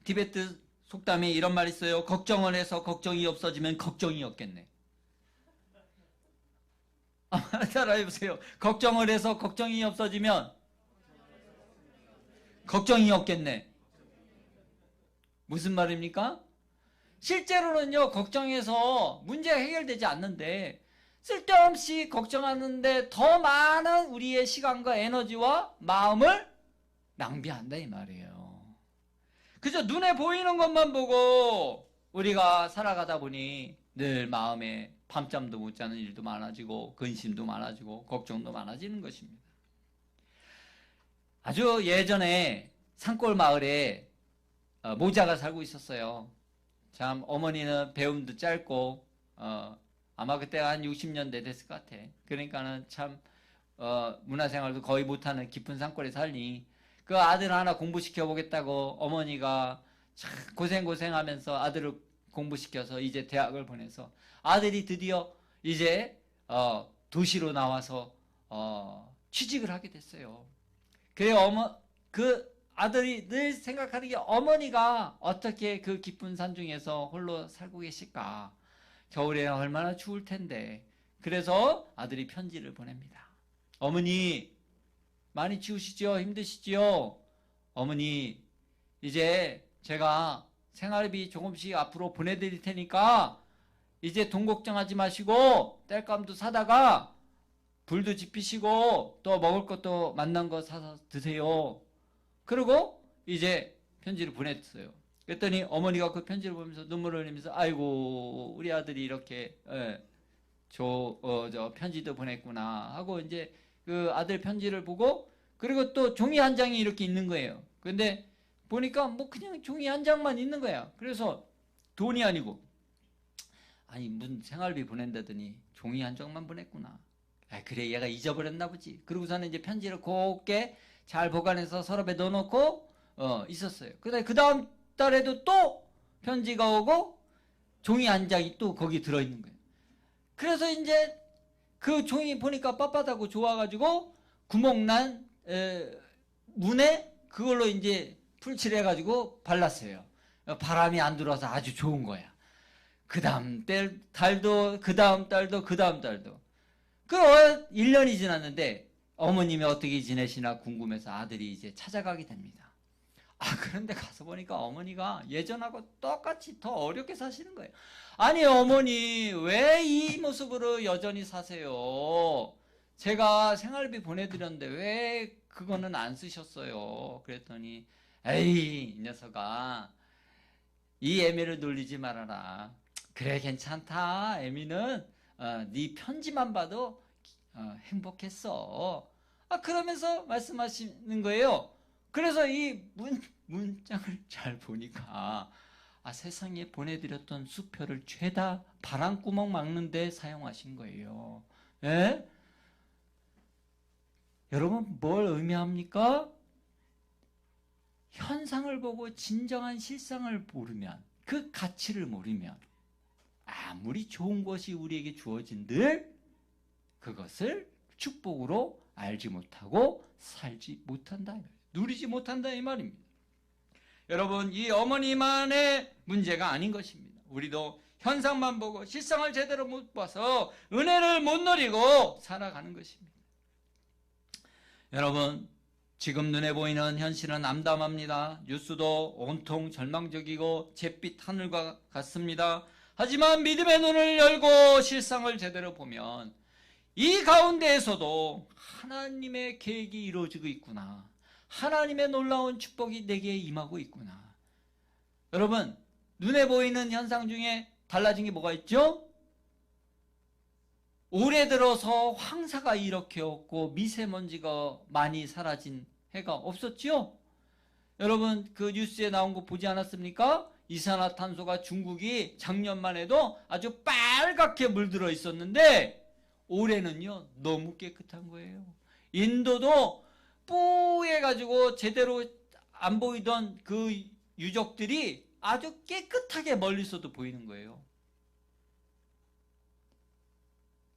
티베트 속담에 이런 말이 있어요. 걱정을 해서 걱정이 없어지면 걱정이 없겠네. 따라해보세요. 걱정을 해서 걱정이 없어지면 걱정이 없겠네. 무슨 말입니까? 실제로는요, 걱정해서 문제가 해결되지 않는데 쓸데없이 걱정하는데 더 많은 우리의 시간과 에너지와 마음을 낭비한다 이 말이에요. 그저 눈에 보이는 것만 보고 우리가 살아가다 보니 늘 마음에 밤잠도 못 자는 일도 많아지고 근심도 많아지고 걱정도 많아지는 것입니다. 아주 예전에 산골 마을에 모자가 살고 있었어요. 참 어머니는 배움도 짧고 아마 그때가 한 60년대 됐을 것 같아. 그러니까는 참 문화생활도 거의 못하는 깊은 산골에 살니 그 아들 하나 공부시켜 보겠다고 어머니가 참 고생하면서 아들을 공부시켜서 이제 대학을 보내서 아들이 드디어 이제 도시로 나와서 취직을 하게 됐어요. 그래 그 아들이 늘 생각하는 게 어머니가 어떻게 그 깊은 산 중에서 홀로 살고 계실까? 겨울에 얼마나 추울 텐데. 그래서 아들이 편지를 보냅니다. 어머니 많이 추우시죠? 힘드시죠? 어머니 이제 제가 생활비 조금씩 앞으로 보내드릴 테니까 이제 돈 걱정하지 마시고 땔감도 사다가 불도 지피시고 또 먹을 것도 맛난 거 사서 드세요. 그리고 이제 편지를 보냈어요. 그랬더니 어머니가 그 편지를 보면서 눈물을 흘리면서 아이고 우리 아들이 이렇게 저 편지도 보냈구나 하고 이제 그 아들 편지를 보고 그리고 또 종이 한 장이 이렇게 있는 거예요. 근데 보니까 뭐 그냥 종이 한 장만 있는 거야. 그래서 돈이 아니고 아니 무슨 생활비 보낸다더니 종이 한 장만 보냈구나. 아, 그래 얘가 잊어버렸나 보지. 그러고서는 이제 편지를 곱게 잘 보관해서 서랍에 넣어놓고 있었어요. 근데 그 다음 달에도 또 편지가 오고 종이 한 장이 또 거기 들어있는 거예요. 그래서 이제 그 종이 보니까 빳빳하고 좋아가지고 구멍난 문에 그걸로 이제 풀칠해가지고 발랐어요. 바람이 안 들어와서 아주 좋은 거야. 그 다음 달도 그 다음 달도 그 다음 달도 1년이 지났는데 어머님이 어떻게 지내시나 궁금해서 아들이 이제 찾아가게 됩니다. 그런데 가서 보니까 어머니가 예전하고 똑같이 더 어렵게 사시는 거예요. 아니 어머니 왜 이 모습으로 여전히 사세요? 제가 생활비 보내드렸는데 왜 그거는 안 쓰셨어요? 그랬더니 에이 이 녀석아 이 애미를 놀리지 말아라. 그래 괜찮다. 애미는 네 편지만 봐도 행복했어. 그러면서 말씀하시는 거예요. 그래서 이 문장을 잘 보니까 세상에 보내드렸던 수표를 죄다 바람구멍 막는 데 사용하신 거예요. 예? 여러분 뭘 의미합니까? 현상을 보고 진정한 실상을 모르면 그 가치를 모르면 아무리 좋은 것이 우리에게 주어진들 그것을 축복으로 알지 못하고 살지 못한다. 누리지 못한다 이 말입니다. 여러분 이 어머니만의 문제가 아닌 것입니다. 우리도 현상만 보고 실상을 제대로 못 봐서 은혜를 못 누리고 살아가는 것입니다. 여러분 지금 눈에 보이는 현실은 암담합니다. 뉴스도 온통 절망적이고 잿빛 하늘과 같습니다. 하지만 믿음의 눈을 열고 실상을 제대로 보면 이 가운데에서도 하나님의 계획이 이루어지고 있구나. 하나님의 놀라운 축복이 내게 임하고 있구나. 여러분 눈에 보이는 현상 중에 달라진 게 뭐가 있죠? 올해 들어서 황사가 이렇게 없고 미세먼지가 많이 사라진 해가 없었죠? 여러분 그 뉴스에 나온 거 보지 않았습니까? 이산화탄소가 중국이 작년만 해도 아주 빨갛게 물들어 있었는데 올해는요 너무 깨끗한 거예요. 인도도 뿌해가지고 제대로 안 보이던 그 유적들이 아주 깨끗하게 멀리서도 보이는 거예요.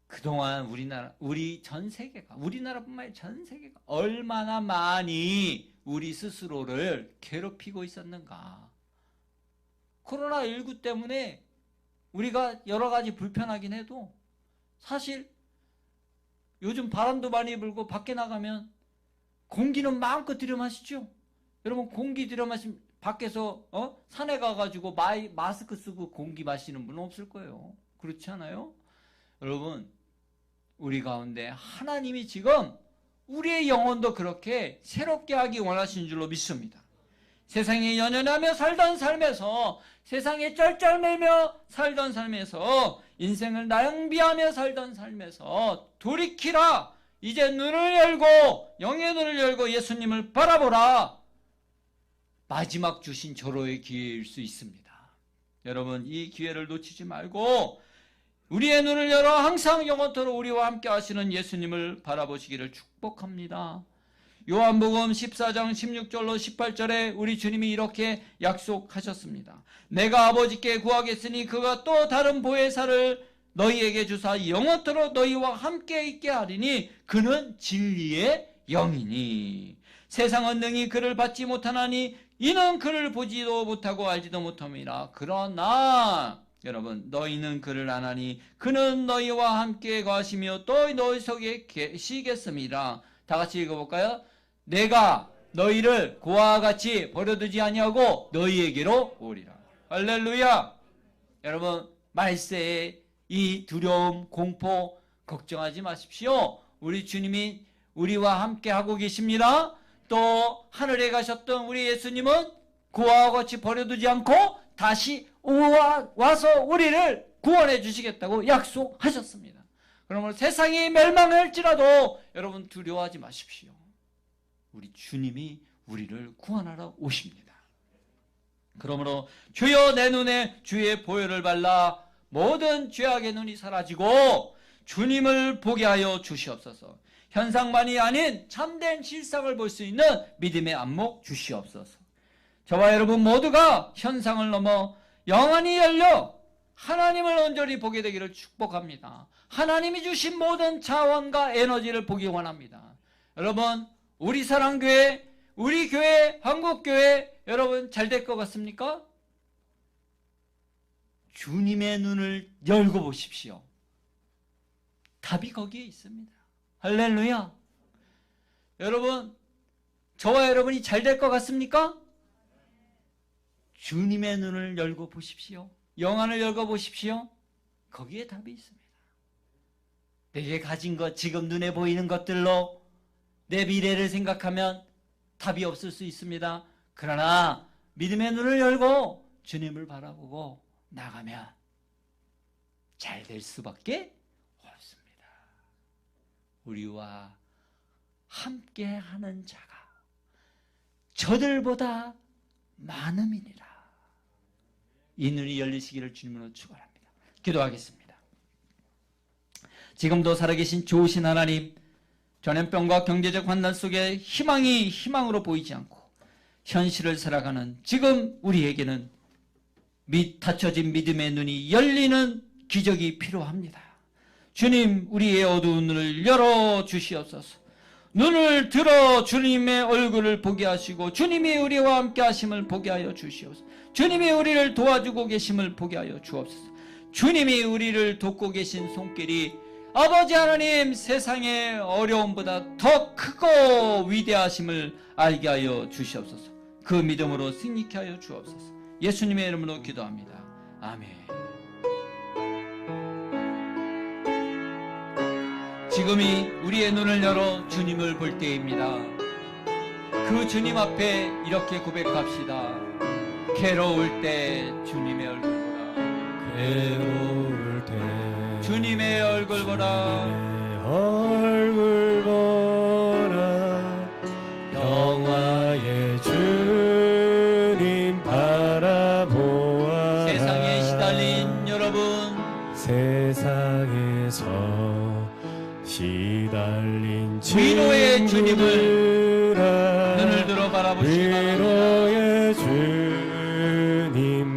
그동안 우리 전 세계가, 우리나라뿐만 아니라 전 세계가 얼마나 많이 우리 스스로를 괴롭히고 있었는가. 코로나19 때문에 우리가 여러 가지 불편하긴 해도 사실 요즘 바람도 많이 불고 밖에 나가면 공기는 마음껏 들여마시죠. 여러분 공기 들여마시면 밖에서 산에 가가지고 마스크 쓰고 공기 마시는 분은 없을 거예요. 그렇지 않아요? 여러분 우리 가운데 하나님이 지금 우리의 영혼도 그렇게 새롭게 하기 원하시는 줄로 믿습니다. 세상에 연연하며 살던 삶에서, 세상에 쩔쩔매며 살던 삶에서, 인생을 낭비하며 살던 삶에서 돌이키라. 이제 눈을 열고, 영의 눈을 열고 예수님을 바라보라. 마지막 주신 절호의 기회일 수 있습니다. 여러분 이 기회를 놓치지 말고 우리의 눈을 열어 항상 영원토록 우리와 함께 하시는 예수님을 바라보시기를 축복합니다. 요한복음 14장 16절로 18절에 우리 주님이 이렇게 약속하셨습니다. 내가 아버지께 구하겠으니 그가 또 다른 보혜사를 너희에게 주사 영원토록 너희와 함께 있게 하리니 그는 진리의 영이니 세상은 능히 그를 받지 못하나니 이는 그를 보지도 못하고 알지도 못함이라. 그러나 여러분 너희는 그를 아나니 그는 너희와 함께 거하시며 또 너희 속에 계시겠습니다. 다 같이 읽어볼까요? 내가 너희를 고아와 같이 버려두지 아니하고 너희에게로 오리라. 할렐루야. 여러분 말세에 이 두려움, 공포 걱정하지 마십시오. 우리 주님이 우리와 함께 하고 계십니다. 또 하늘에 가셨던 우리 예수님은 고아와 같이 버려두지 않고 다시 와서 우리를 구원해 주시겠다고 약속하셨습니다. 그러므로 세상이 멸망할지라도 여러분 두려워하지 마십시오. 우리 주님이 우리를 구원하러 오십니다. 그러므로 주여 내 눈에 주의 보혈을 발라 모든 죄악의 눈이 사라지고 주님을 보게 하여 주시옵소서. 현상만이 아닌 참된 실상을 볼 수 있는 믿음의 안목 주시옵소서. 저와 여러분 모두가 현상을 넘어 영안이 열려 하나님을 온전히 보게 되기를 축복합니다. 하나님이 주신 모든 자원과 에너지를 보기 원합니다. 여러분 우리 사랑교회, 우리 교회, 한국교회 여러분 잘 될 것 같습니까? 주님의 눈을 열고 보십시오. 답이 거기에 있습니다. 할렐루야. 여러분 저와 여러분이 잘 될 것 같습니까? 주님의 눈을 열고 보십시오. 영안을 열고 보십시오. 거기에 답이 있습니다. 내게 가진 것, 지금 눈에 보이는 것들로 내 미래를 생각하면 답이 없을 수 있습니다. 그러나 믿음의 눈을 열고 주님을 바라보고 나가면 잘 될 수밖에 없습니다. 우리와 함께하는 자가 저들보다 많음이니라. 이 눈이 열리시기를 주님으로 축원합니다. 기도하겠습니다. 지금도 살아계신 좋으신 하나님, 전염병과 경제적 환난 속에 희망으로 보이지 않고 현실을 살아가는 지금 우리에게는 닫혀진 믿음의 눈이 열리는 기적이 필요합니다. 주님, 우리의 어두운 눈을 열어 주시옵소서. 눈을 들어 주님의 얼굴을 보게 하시고 주님이 우리와 함께 하심을 보게 하여 주시옵소서. 주님이 우리를 도와주고 계심을 보게 하여 주옵소서. 주님이 우리를 돕고 계신 손길이 아버지 하나님 세상의 어려움보다 더 크고 위대하심을 알게 하여 주시옵소서. 그 믿음으로 승리케 하여 주옵소서. 예수님의 이름으로 기도합니다. 아멘. 지금이 우리의 눈을 열어 주님을 볼 때입니다. 그 주님 앞에 이렇게 고백합시다. 괴로울 때 주님의 얼굴 보라. 괴로울 때 주님의 얼굴 보라. 얼굴 보라. 영화의 주님 바라보아라. 세상에 시달린 여러분, 세상에서 시달린 위로의 주님을 친구들아, 눈을 들어 바라보시기 바랍니다. 위로의 주님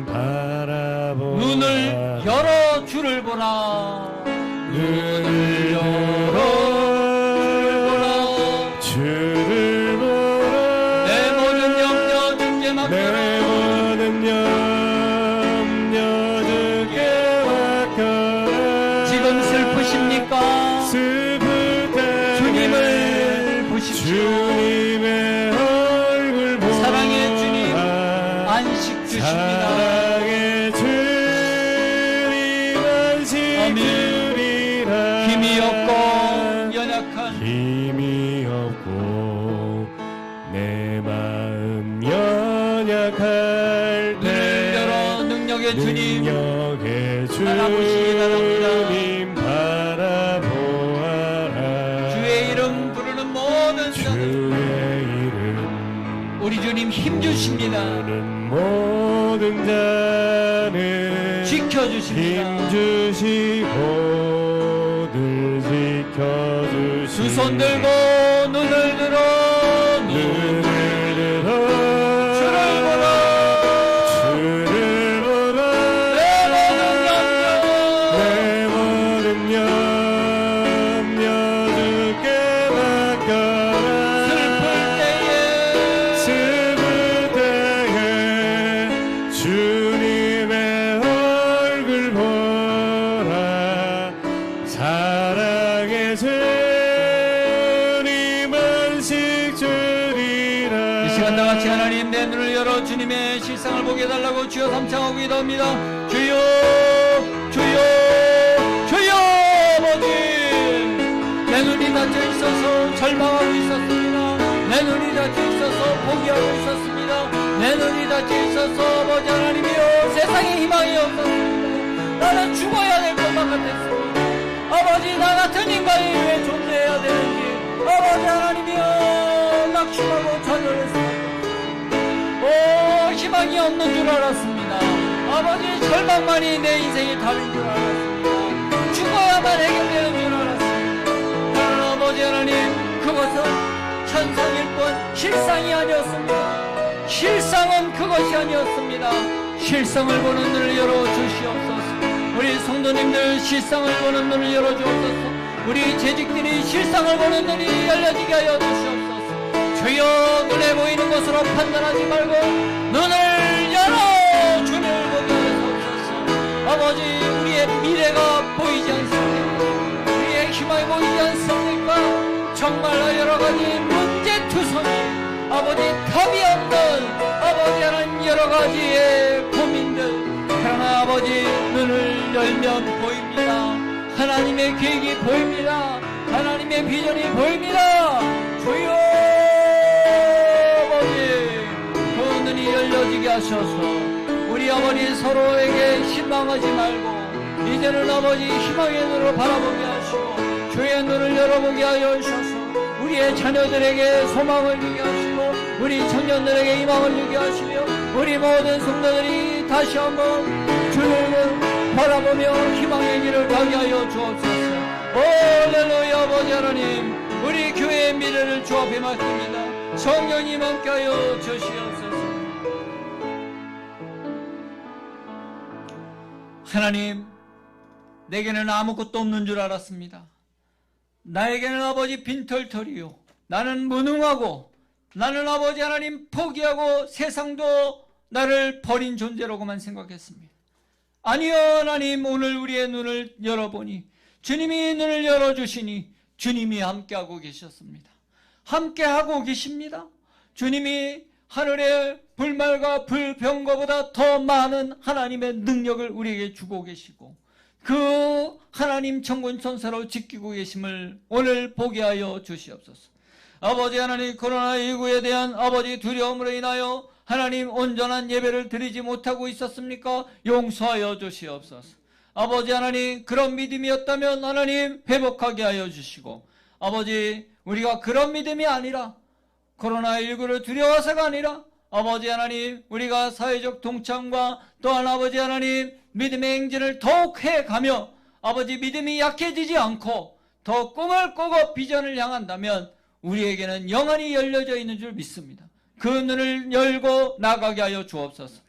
주님의 얼굴 보라 사랑의 주님 안식 주십니다. 사랑의 주님 안식 주리라 힘이 없고 연약한 힘이 없고 내 마음 연약할 때 눈을 열어 능력의 주님 능력의 바라보시기 바랍니다. 주님 바라보아라 주의 이름 부르는 모든 자들 주의 이름 우리 주님 힘 주십니다. 부르는 모든 자는 지켜주십니다. 힘 주시고 늘 지켜주시고 두 손 들고 눈을 들어 눈을 들어 주를 보라. 주를 보라 내 모든 염려 내 모든 염려 주께 맡겨라 슬플 때에 슬플 때에 주님의 얼굴 보라 사랑의 주님 안식 주리라 이 시간 다 같이 하나님 내 눈을 열어 주님의 실상을 보게 해달라고 주여 삼창하고 기도합니다. 주여 주여 주여 아버지 내 눈이 닫혀 있어서 절망하고 있었습니다. 내 눈이 닫혀 있어서 포기하고 있었습니다. 내 눈이 닫혀 있어서 아버지 하나님이여 세상에 희망이 없었습니다. 나는 죽어야 될 것만 같았습니다. 아버지 나 같은 인간이 왜 존재해야 되는지 아버지 하나님이여 낙심하고 좌절했습니다. 오 희망이 없는 줄 알았습니다. 아버지 절망만이 내 인생의 답인 줄 알았습니다. 죽어야만 해결되는 줄 알았습니다. 나는 아버지 하나님 그것은 현상일 뿐 실상이 아니었습니다. 실상은 그것이 아니었습니다. 실상을 보는 눈을 열어주시옵소서. 우리 성도님들 실상을 보는 눈을 열어주옵소서. 우리 재직들이 실상을 보는 눈이 열려지게 하여 주시옵소서. 주여 눈에 보이는 것으로 판단하지 말고 눈을 열어 주를 보게 하옵소서. 아버지 우리의 미래가 보이지 않습니까? 우리의 희망이 보이지 않습니까? 정말로 여러가지 문제투성이 아버지 답이 없는 아버지 하나님 여러가지의 고민들 그러나 아버지 눈을 열면 보입니다. 하나님의 계획이 보입니다. 하나님의 비전이 보입니다. 주여 아버지 그 눈이 열려지게 하셔서 우리 아버지 서로에게 실망하지 말고 이제는 아버지 희망의 눈으로 바라보게 하시고 주의 눈을 열어보게 하여 주셔서 우리의 자녀들에게 소망을 주게 하시고 우리 청년들에게 희망을 주게 하시며 우리 모든 성도들이 다시 한번 주를 바라보며 희망의 길을 가게 하여 주옵소서. 할렐루야. 아버지 하나님 우리 교회의 미래를 주 앞에 맡깁니다. 성령님 함께하여 주시옵소서. 하나님 내게는 아무것도 없는 줄 알았습니다. 나에게는 아버지 빈털털이요 나는 무능하고 나는 아버지 하나님 포기하고 세상도 나를 버린 존재라고만 생각했습니다. 아니요 하나님 오늘 우리의 눈을 열어보니 주님이 눈을 열어주시니 주님이 함께하고 계셨습니다. 함께하고 계십니다. 주님이 하늘의 불말과 불병거보다 더 많은 하나님의 능력을 우리에게 주고 계시고 그 하나님 천군천사로 지키고 계심을 오늘 보게 하여 주시옵소서. 아버지 하나님 코로나19에 대한 아버지 두려움으로 인하여 하나님 온전한 예배를 드리지 못하고 있었습니까? 용서하여 주시옵소서. 아버지 하나님 그런 믿음이었다면 하나님 회복하게 하여 주시고 아버지 우리가 그런 믿음이 아니라 코로나19를 두려워서가 아니라 아버지 하나님 우리가 사회적 동참과 또한 아버지 하나님 믿음의 행진을 더욱 해가며 아버지 믿음이 약해지지 않고 더 꿈을 꾸고 비전을 향한다면 우리에게는 영원히 열려져 있는 줄 믿습니다. 그 눈을 열고 나가게 하여 주옵소서.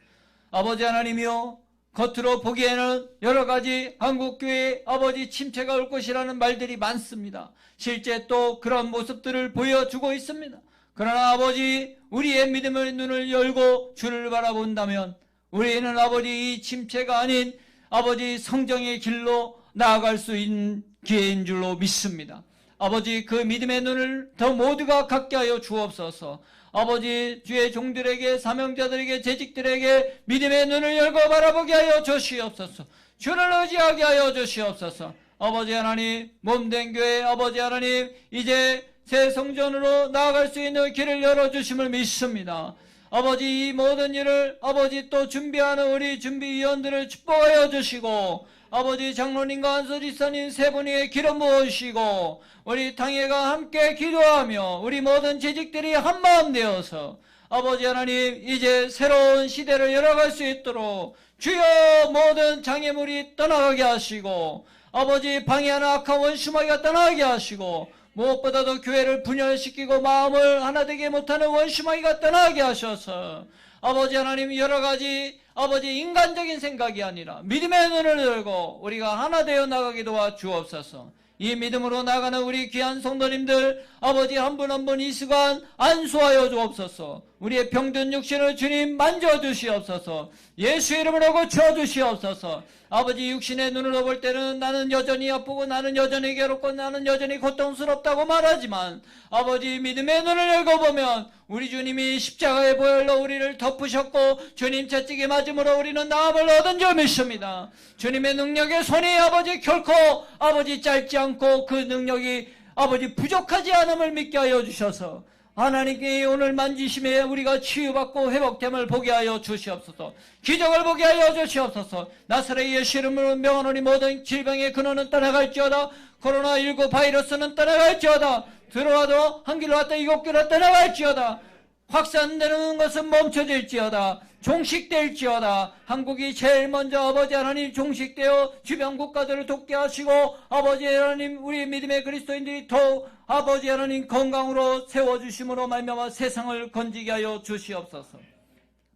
아버지 하나님이여 겉으로 보기에는 여러 가지 한국교회의 아버지 침체가 올 것이라는 말들이 많습니다. 실제 또 그런 모습들을 보여주고 있습니다. 그러나 아버지 우리의 믿음의 눈을 열고 주를 바라본다면 우리는 아버지 이 침체가 아닌 아버지 성정의 길로 나아갈 수 있는 기회인 줄로 믿습니다. 아버지 그 믿음의 눈을 더 모두가 갖게 하여 주옵소서. 아버지 주의 종들에게 사명자들에게 재직들에게 믿음의 눈을 열고 바라보게 하여 주시옵소서. 주를 의지하게 하여 주시옵소서. 아버지 하나님 몸된 교회 아버지 하나님 이제 새 성전으로 나아갈 수 있는 길을 열어주심을 믿습니다. 아버지 이 모든 일을 아버지 또 준비하는 우리 준비위원들을 축복하여 주시고 아버지 장로님과 안서지사님 세 분의 기름 부으시고 우리 당회가 함께 기도하며 우리 모든 재직들이 한마음 되어서 아버지 하나님 이제 새로운 시대를 열어갈 수 있도록 주여 모든 장애물이 떠나가게 하시고 아버지 방해하는 악한 원수마귀가 떠나게 하시고 무엇보다도 교회를 분열시키고 마음을 하나 되게 못하는 원수마귀가 떠나게 하셔서 아버지 하나님 여러가지 아버지 인간적인 생각이 아니라 믿음의 눈을 열고 우리가 하나 되어 나가게 도와 주옵소서. 이 믿음으로 나가는 우리 귀한 성도님들 아버지 한 분 한 분 이 시간 안수하여 주옵소서. 우리의 병든 육신을 주님 만져주시옵소서. 예수 이름으로 고쳐주시옵소서. 아버지 육신의 눈으로 볼 때는 나는 여전히 아프고 나는 여전히 괴롭고 나는 여전히 고통스럽다고 말하지만 아버지 믿음의 눈을 열고 보면 우리 주님이 십자가의 보혈로 우리를 덮으셨고 주님 채찍에 맞음으로 우리는 나음을 얻은 줄 믿습니다. 주님의 능력의 손이 아버지 결코 아버지 짧지 않고 그 능력이 아버지 부족하지 않음을 믿게 하여 주셔서 하나님께 오늘 만지심에 우리가 치유받고 회복됨을 보게 하여 주시옵소서. 기적을 보게 하여 주시옵소서. 나사렛 예수 이름으로 명하노니 모든 질병의 근원은 떠나갈지어다. 코로나19 바이러스는 떠나갈지어다. 들어와도 한 길로 왔다 일곱 길로 떠나갈지어다. 확산되는 것은 멈춰질지어다. 종식될지어다. 한국이 제일 먼저 아버지 하나님 종식되어 주변 국가들을 돕게 하시고 아버지 하나님 우리 믿음의 그리스도인들이 더욱 아버지 하나님 건강으로 세워주심으로 말미암아 세상을 건지게 하여 주시옵소서.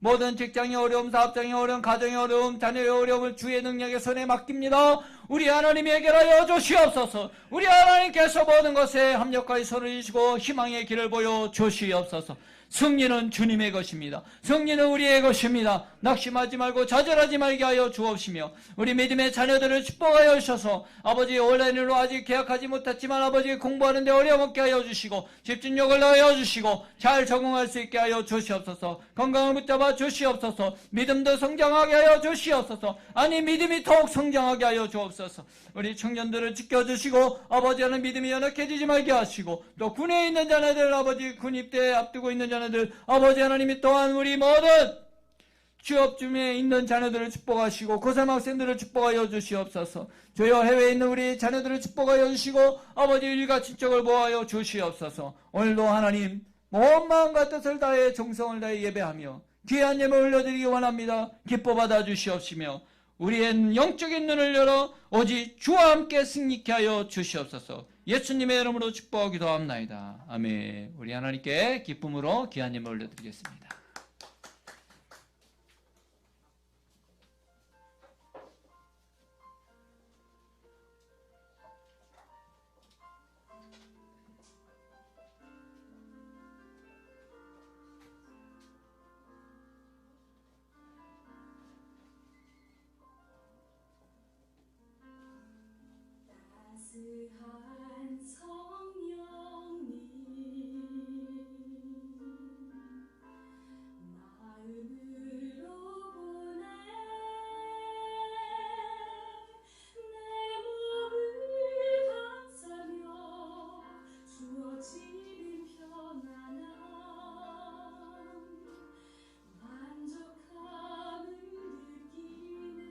모든 직장의 어려움, 사업장의 어려움, 가정의 어려움, 자녀의 어려움을 주의 능력의 손에 맡깁니다. 우리 하나님이 해결하여 주시옵소서. 우리 하나님께서 모든 것에 합력하여 손을 주시고 희망의 길을 보여 주시옵소서. 승리는 주님의 것입니다. 승리는 우리의 것입니다. 낙심하지 말고 좌절하지 말게 하여 주옵시며 우리 믿음의 자녀들을 축복하여 주셔서 아버지 온라인으로 아직 계약하지 못했지만 아버지 공부하는 데 어려움 없게 하여 주시고 집중력을 하여 주시고 잘 적응할 수 있게 하여 주시옵소서. 건강을 붙잡아 주시옵소서. 믿음도 성장하게 하여 주시옵소서. 아니 믿음이 더욱 성장하게 하여 주옵소서. 우리 청년들을 지켜주시고 아버지 하는 믿음이 연약해지지 말게 하시고 또 군에 있는 자녀들 아버지 군 입대에 앞두고 있는 자녀들 아버지 하나님이 또한 우리 모든 취업 중에 있는 자녀들을 축복하시고 고3 학생들을 축복하여 주시옵소서. 주여 해외에 있는 우리 자녀들을 축복하여 주시고 아버지 일가 친척을 보호하여 주시옵소서. 오늘도 하나님 온 마음과 뜻을 다해 정성을 다해 예배하며 귀한 예물 올려드리기 원합니다. 기뻐 받아 주시옵시며 우리의 영적인 눈을 열어 오직 주와 함께 승리케 하여 주시옵소서. 예수님의 이름으로 축복하기도 합나이다. 아멘. 우리 하나님께 기쁨으로 귀한 예물 올려드리겠습니다. 따스한 성령님 마음으로 보내 내 몸을 감싸며 주어지는 편안함 만족함을 느끼네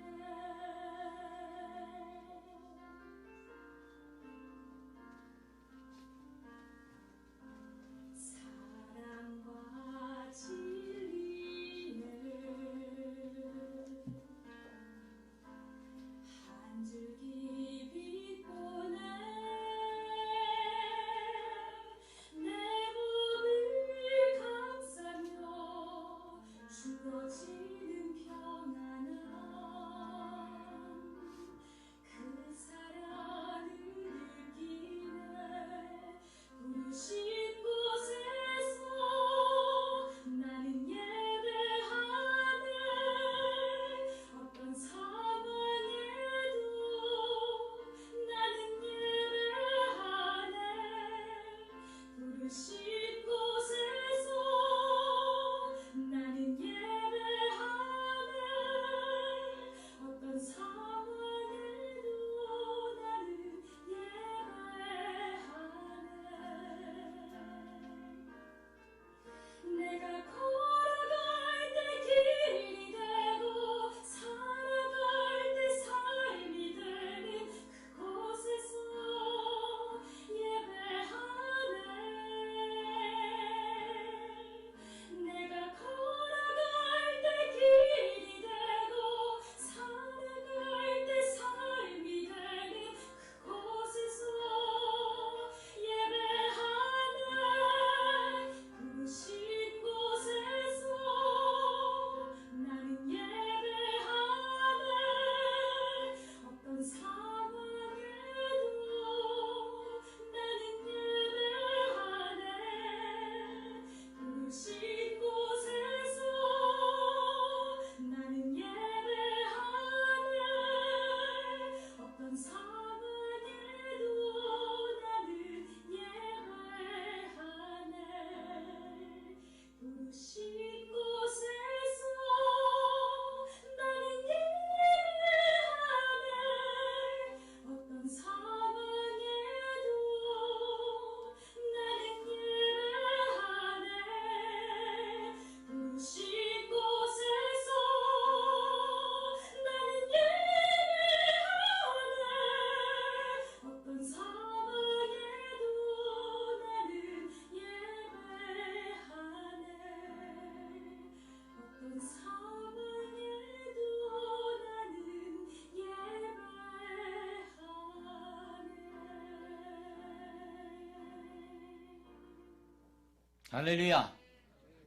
할렐루야.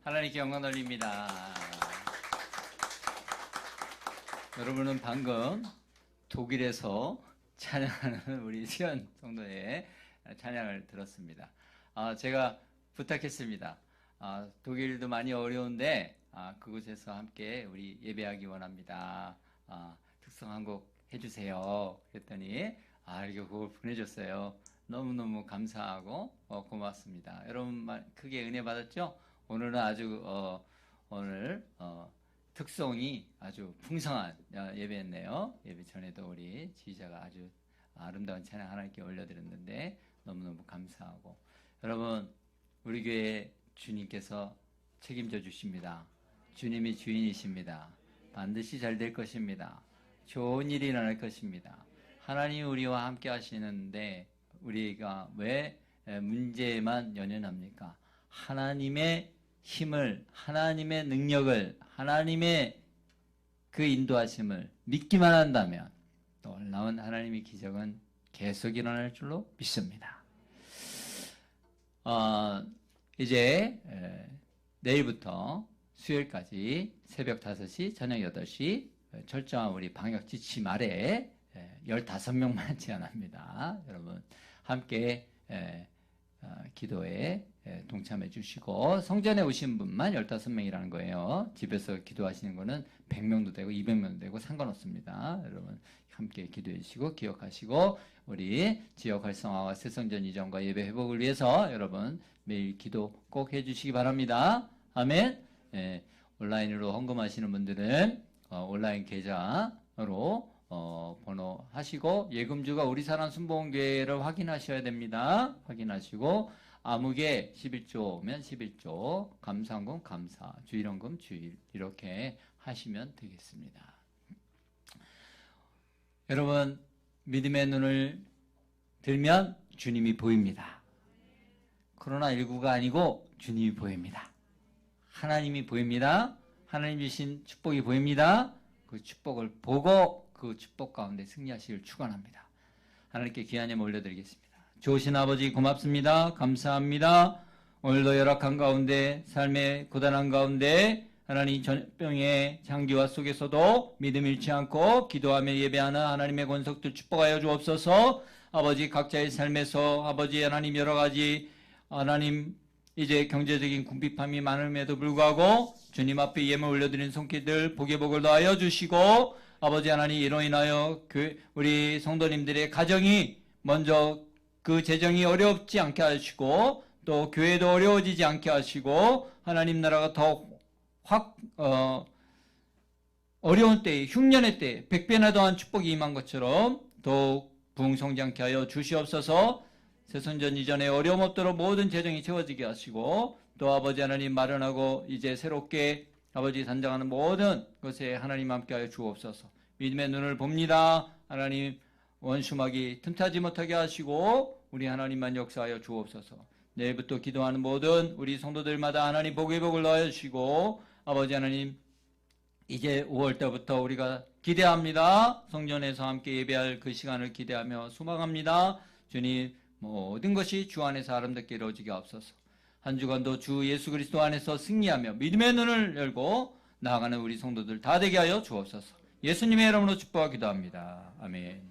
하나님께 영광 돌립니다. 여러분은 방금 독일에서 찬양하는 우리 수연 성도의 찬양을 들었습니다. 제가 부탁했습니다. 독일도 많이 어려운데 그곳에서 함께 우리 예배하기 원합니다. 특성 한 곡 해주세요. 그랬더니 이렇게 곡을 보내줬어요. 너무너무 감사하고 고맙습니다. 여러분 크게 은혜 받았죠? 오늘은 아주 오늘 특성이 아주 풍성한 예배였네요. 예배 전에도 우리 지휘자가 아주 아름다운 찬양 하나님께 올려드렸는데 너무너무 감사하고, 여러분 우리 교회 주님께서 책임져 주십니다. 주님이 주인이십니다. 반드시 잘 될 것입니다. 좋은 일이 일어날 것입니다. 하나님이 우리와 함께 하시는데 우리가 왜 문제에만 연연합니까? 하나님의 힘을, 하나님의 능력을, 하나님의 그 인도하심을 믿기만 한다면 놀라운 하나님의 기적은 계속 일어날 줄로 믿습니다. 이제 내일부터 수요일까지 새벽 5시, 저녁 8시 철저한 우리 방역 지침 아래 15명만 제한합니다. 여러분 함께 기도에 동참해 주시고, 성전에 오신 분만 15명이라는 거예요. 집에서 기도하시는 거는 100명도 되고 200명도 되고 상관없습니다. 여러분 함께 기도해 주시고 기억하시고, 우리 지역 활성화와 새성전 이전과 예배 회복을 위해서 여러분 매일 기도 꼭 해주시기 바랍니다. 아멘. 온라인으로 헌금하시는 분들은 온라인 계좌로 번호 하시고, 예금주가 우리 사랑 순복음교회를 확인하셔야 됩니다. 확인하시고 아무개 11조면 11조, 감사헌금 감사, 주일헌금 주일, 이렇게 하시면 되겠습니다. 여러분 믿음의 눈을 들면 주님이 보입니다. 코로나19가 아니고 주님이 보입니다. 하나님이 보입니다. 하나님 주신 축복이 보입니다. 그 축복을 보고 그 축복 가운데 승리하시길 축원합니다. 하나님께 귀한 예물 올려드리겠습니다. 좋으신 아버지 고맙습니다. 감사합니다. 오늘도 열악한 가운데, 삶의 고단한 가운데 하나님 전병의 장기화 속에서도 믿음 잃지 않고 기도하며 예배하는 하나님의 권속들 축복하여 주옵소서. 아버지 각자의 삶에서 아버지 하나님 여러 가지 하나님 이제 경제적인 궁핍함이 많음에도 불구하고 주님 앞에 예물 올려드린 손길들 복의 복을 더하여 주시고, 아버지 하나님 이로 인하여 우리 성도님들의 가정이 먼저 그 재정이 어렵지 않게 하시고 또 교회도 어려워지지 않게 하시고, 하나님 나라가 더 어려운 때에, 흉년의 때에 100배나 더한 축복이 임한 것처럼 더욱 부흥성장케 하여 주시옵소서. 새선전 이전에 어려움 없도록 모든 재정이 채워지게 하시고, 또 아버지 하나님 마련하고 이제 새롭게 아버지 단장하는 모든 것에 하나님 함께하여 주옵소서. 믿음의 눈을 봅니다. 하나님 원수막이 틈타지 못하게 하시고 우리 하나님만 역사하여 주옵소서. 내일부터 기도하는 모든 우리 성도들마다 하나님 복의 복을 넣어 주시고, 아버지 하나님 이제 5월달부터 우리가 기대합니다. 성전에서 함께 예배할 그 시간을 기대하며 소망합니다. 주님 모든 것이 주 안에서 아름답게 이루어지게 하옵소서. 한 주간도 주 예수 그리스도 안에서 승리하며 믿음의 눈을 열고 나아가는 우리 성도들 다 되게 하여 주옵소서. 예수님의 이름으로 축복하고 기도합니다. 아멘.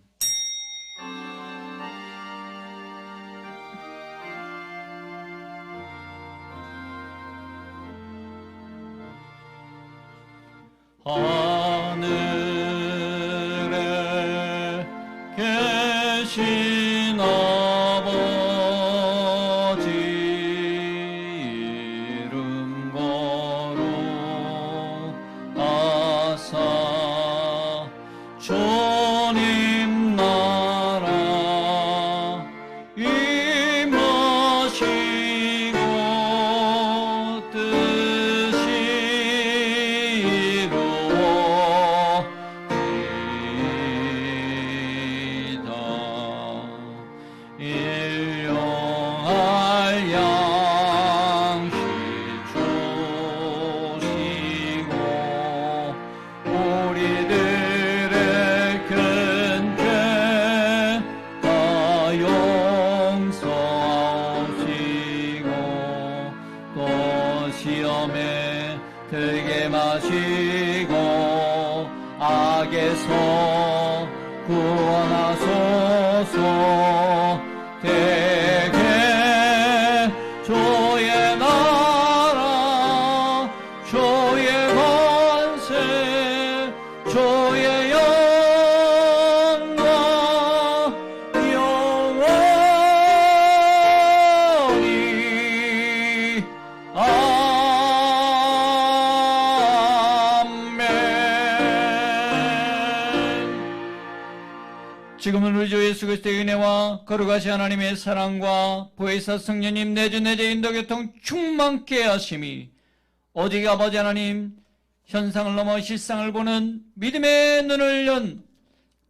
하늘에 계신 아버지 이름 거룩하사 주님 나라 임하시고 뜻이 이루어 들게 마시고 악에서 구원하소서. 대개 주의 나라 주의 권세 주의 영광 영원히 지금은 우리 주 예수 그리스도의 은혜와 거룩하신 하나님의 사랑과 보혜사 성령님 내주 내재 인도교통 충만케 하심이 오직 아버지 하나님 현상을 넘어 실상을 보는 믿음의 눈을 연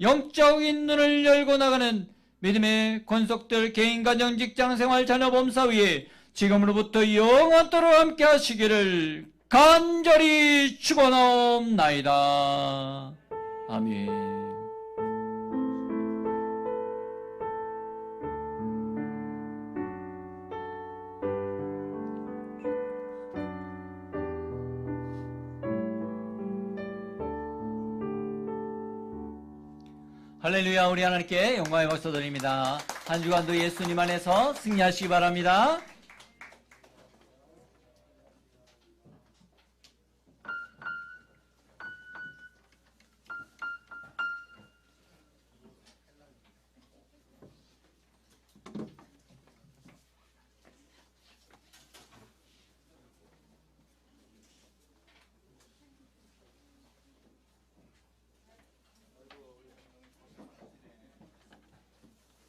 영적인 눈을 열고 나가는 믿음의 권속들 개인 가정 직장 생활 자녀 범사 위에 지금으로부터 영원토록 함께 하시기를 간절히 축원하옵나이다. 아멘. 할렐루야. 우리 하나님께 영광의 박수 드립니다. 한 주간도 예수님 안에서 승리하시기 바랍니다.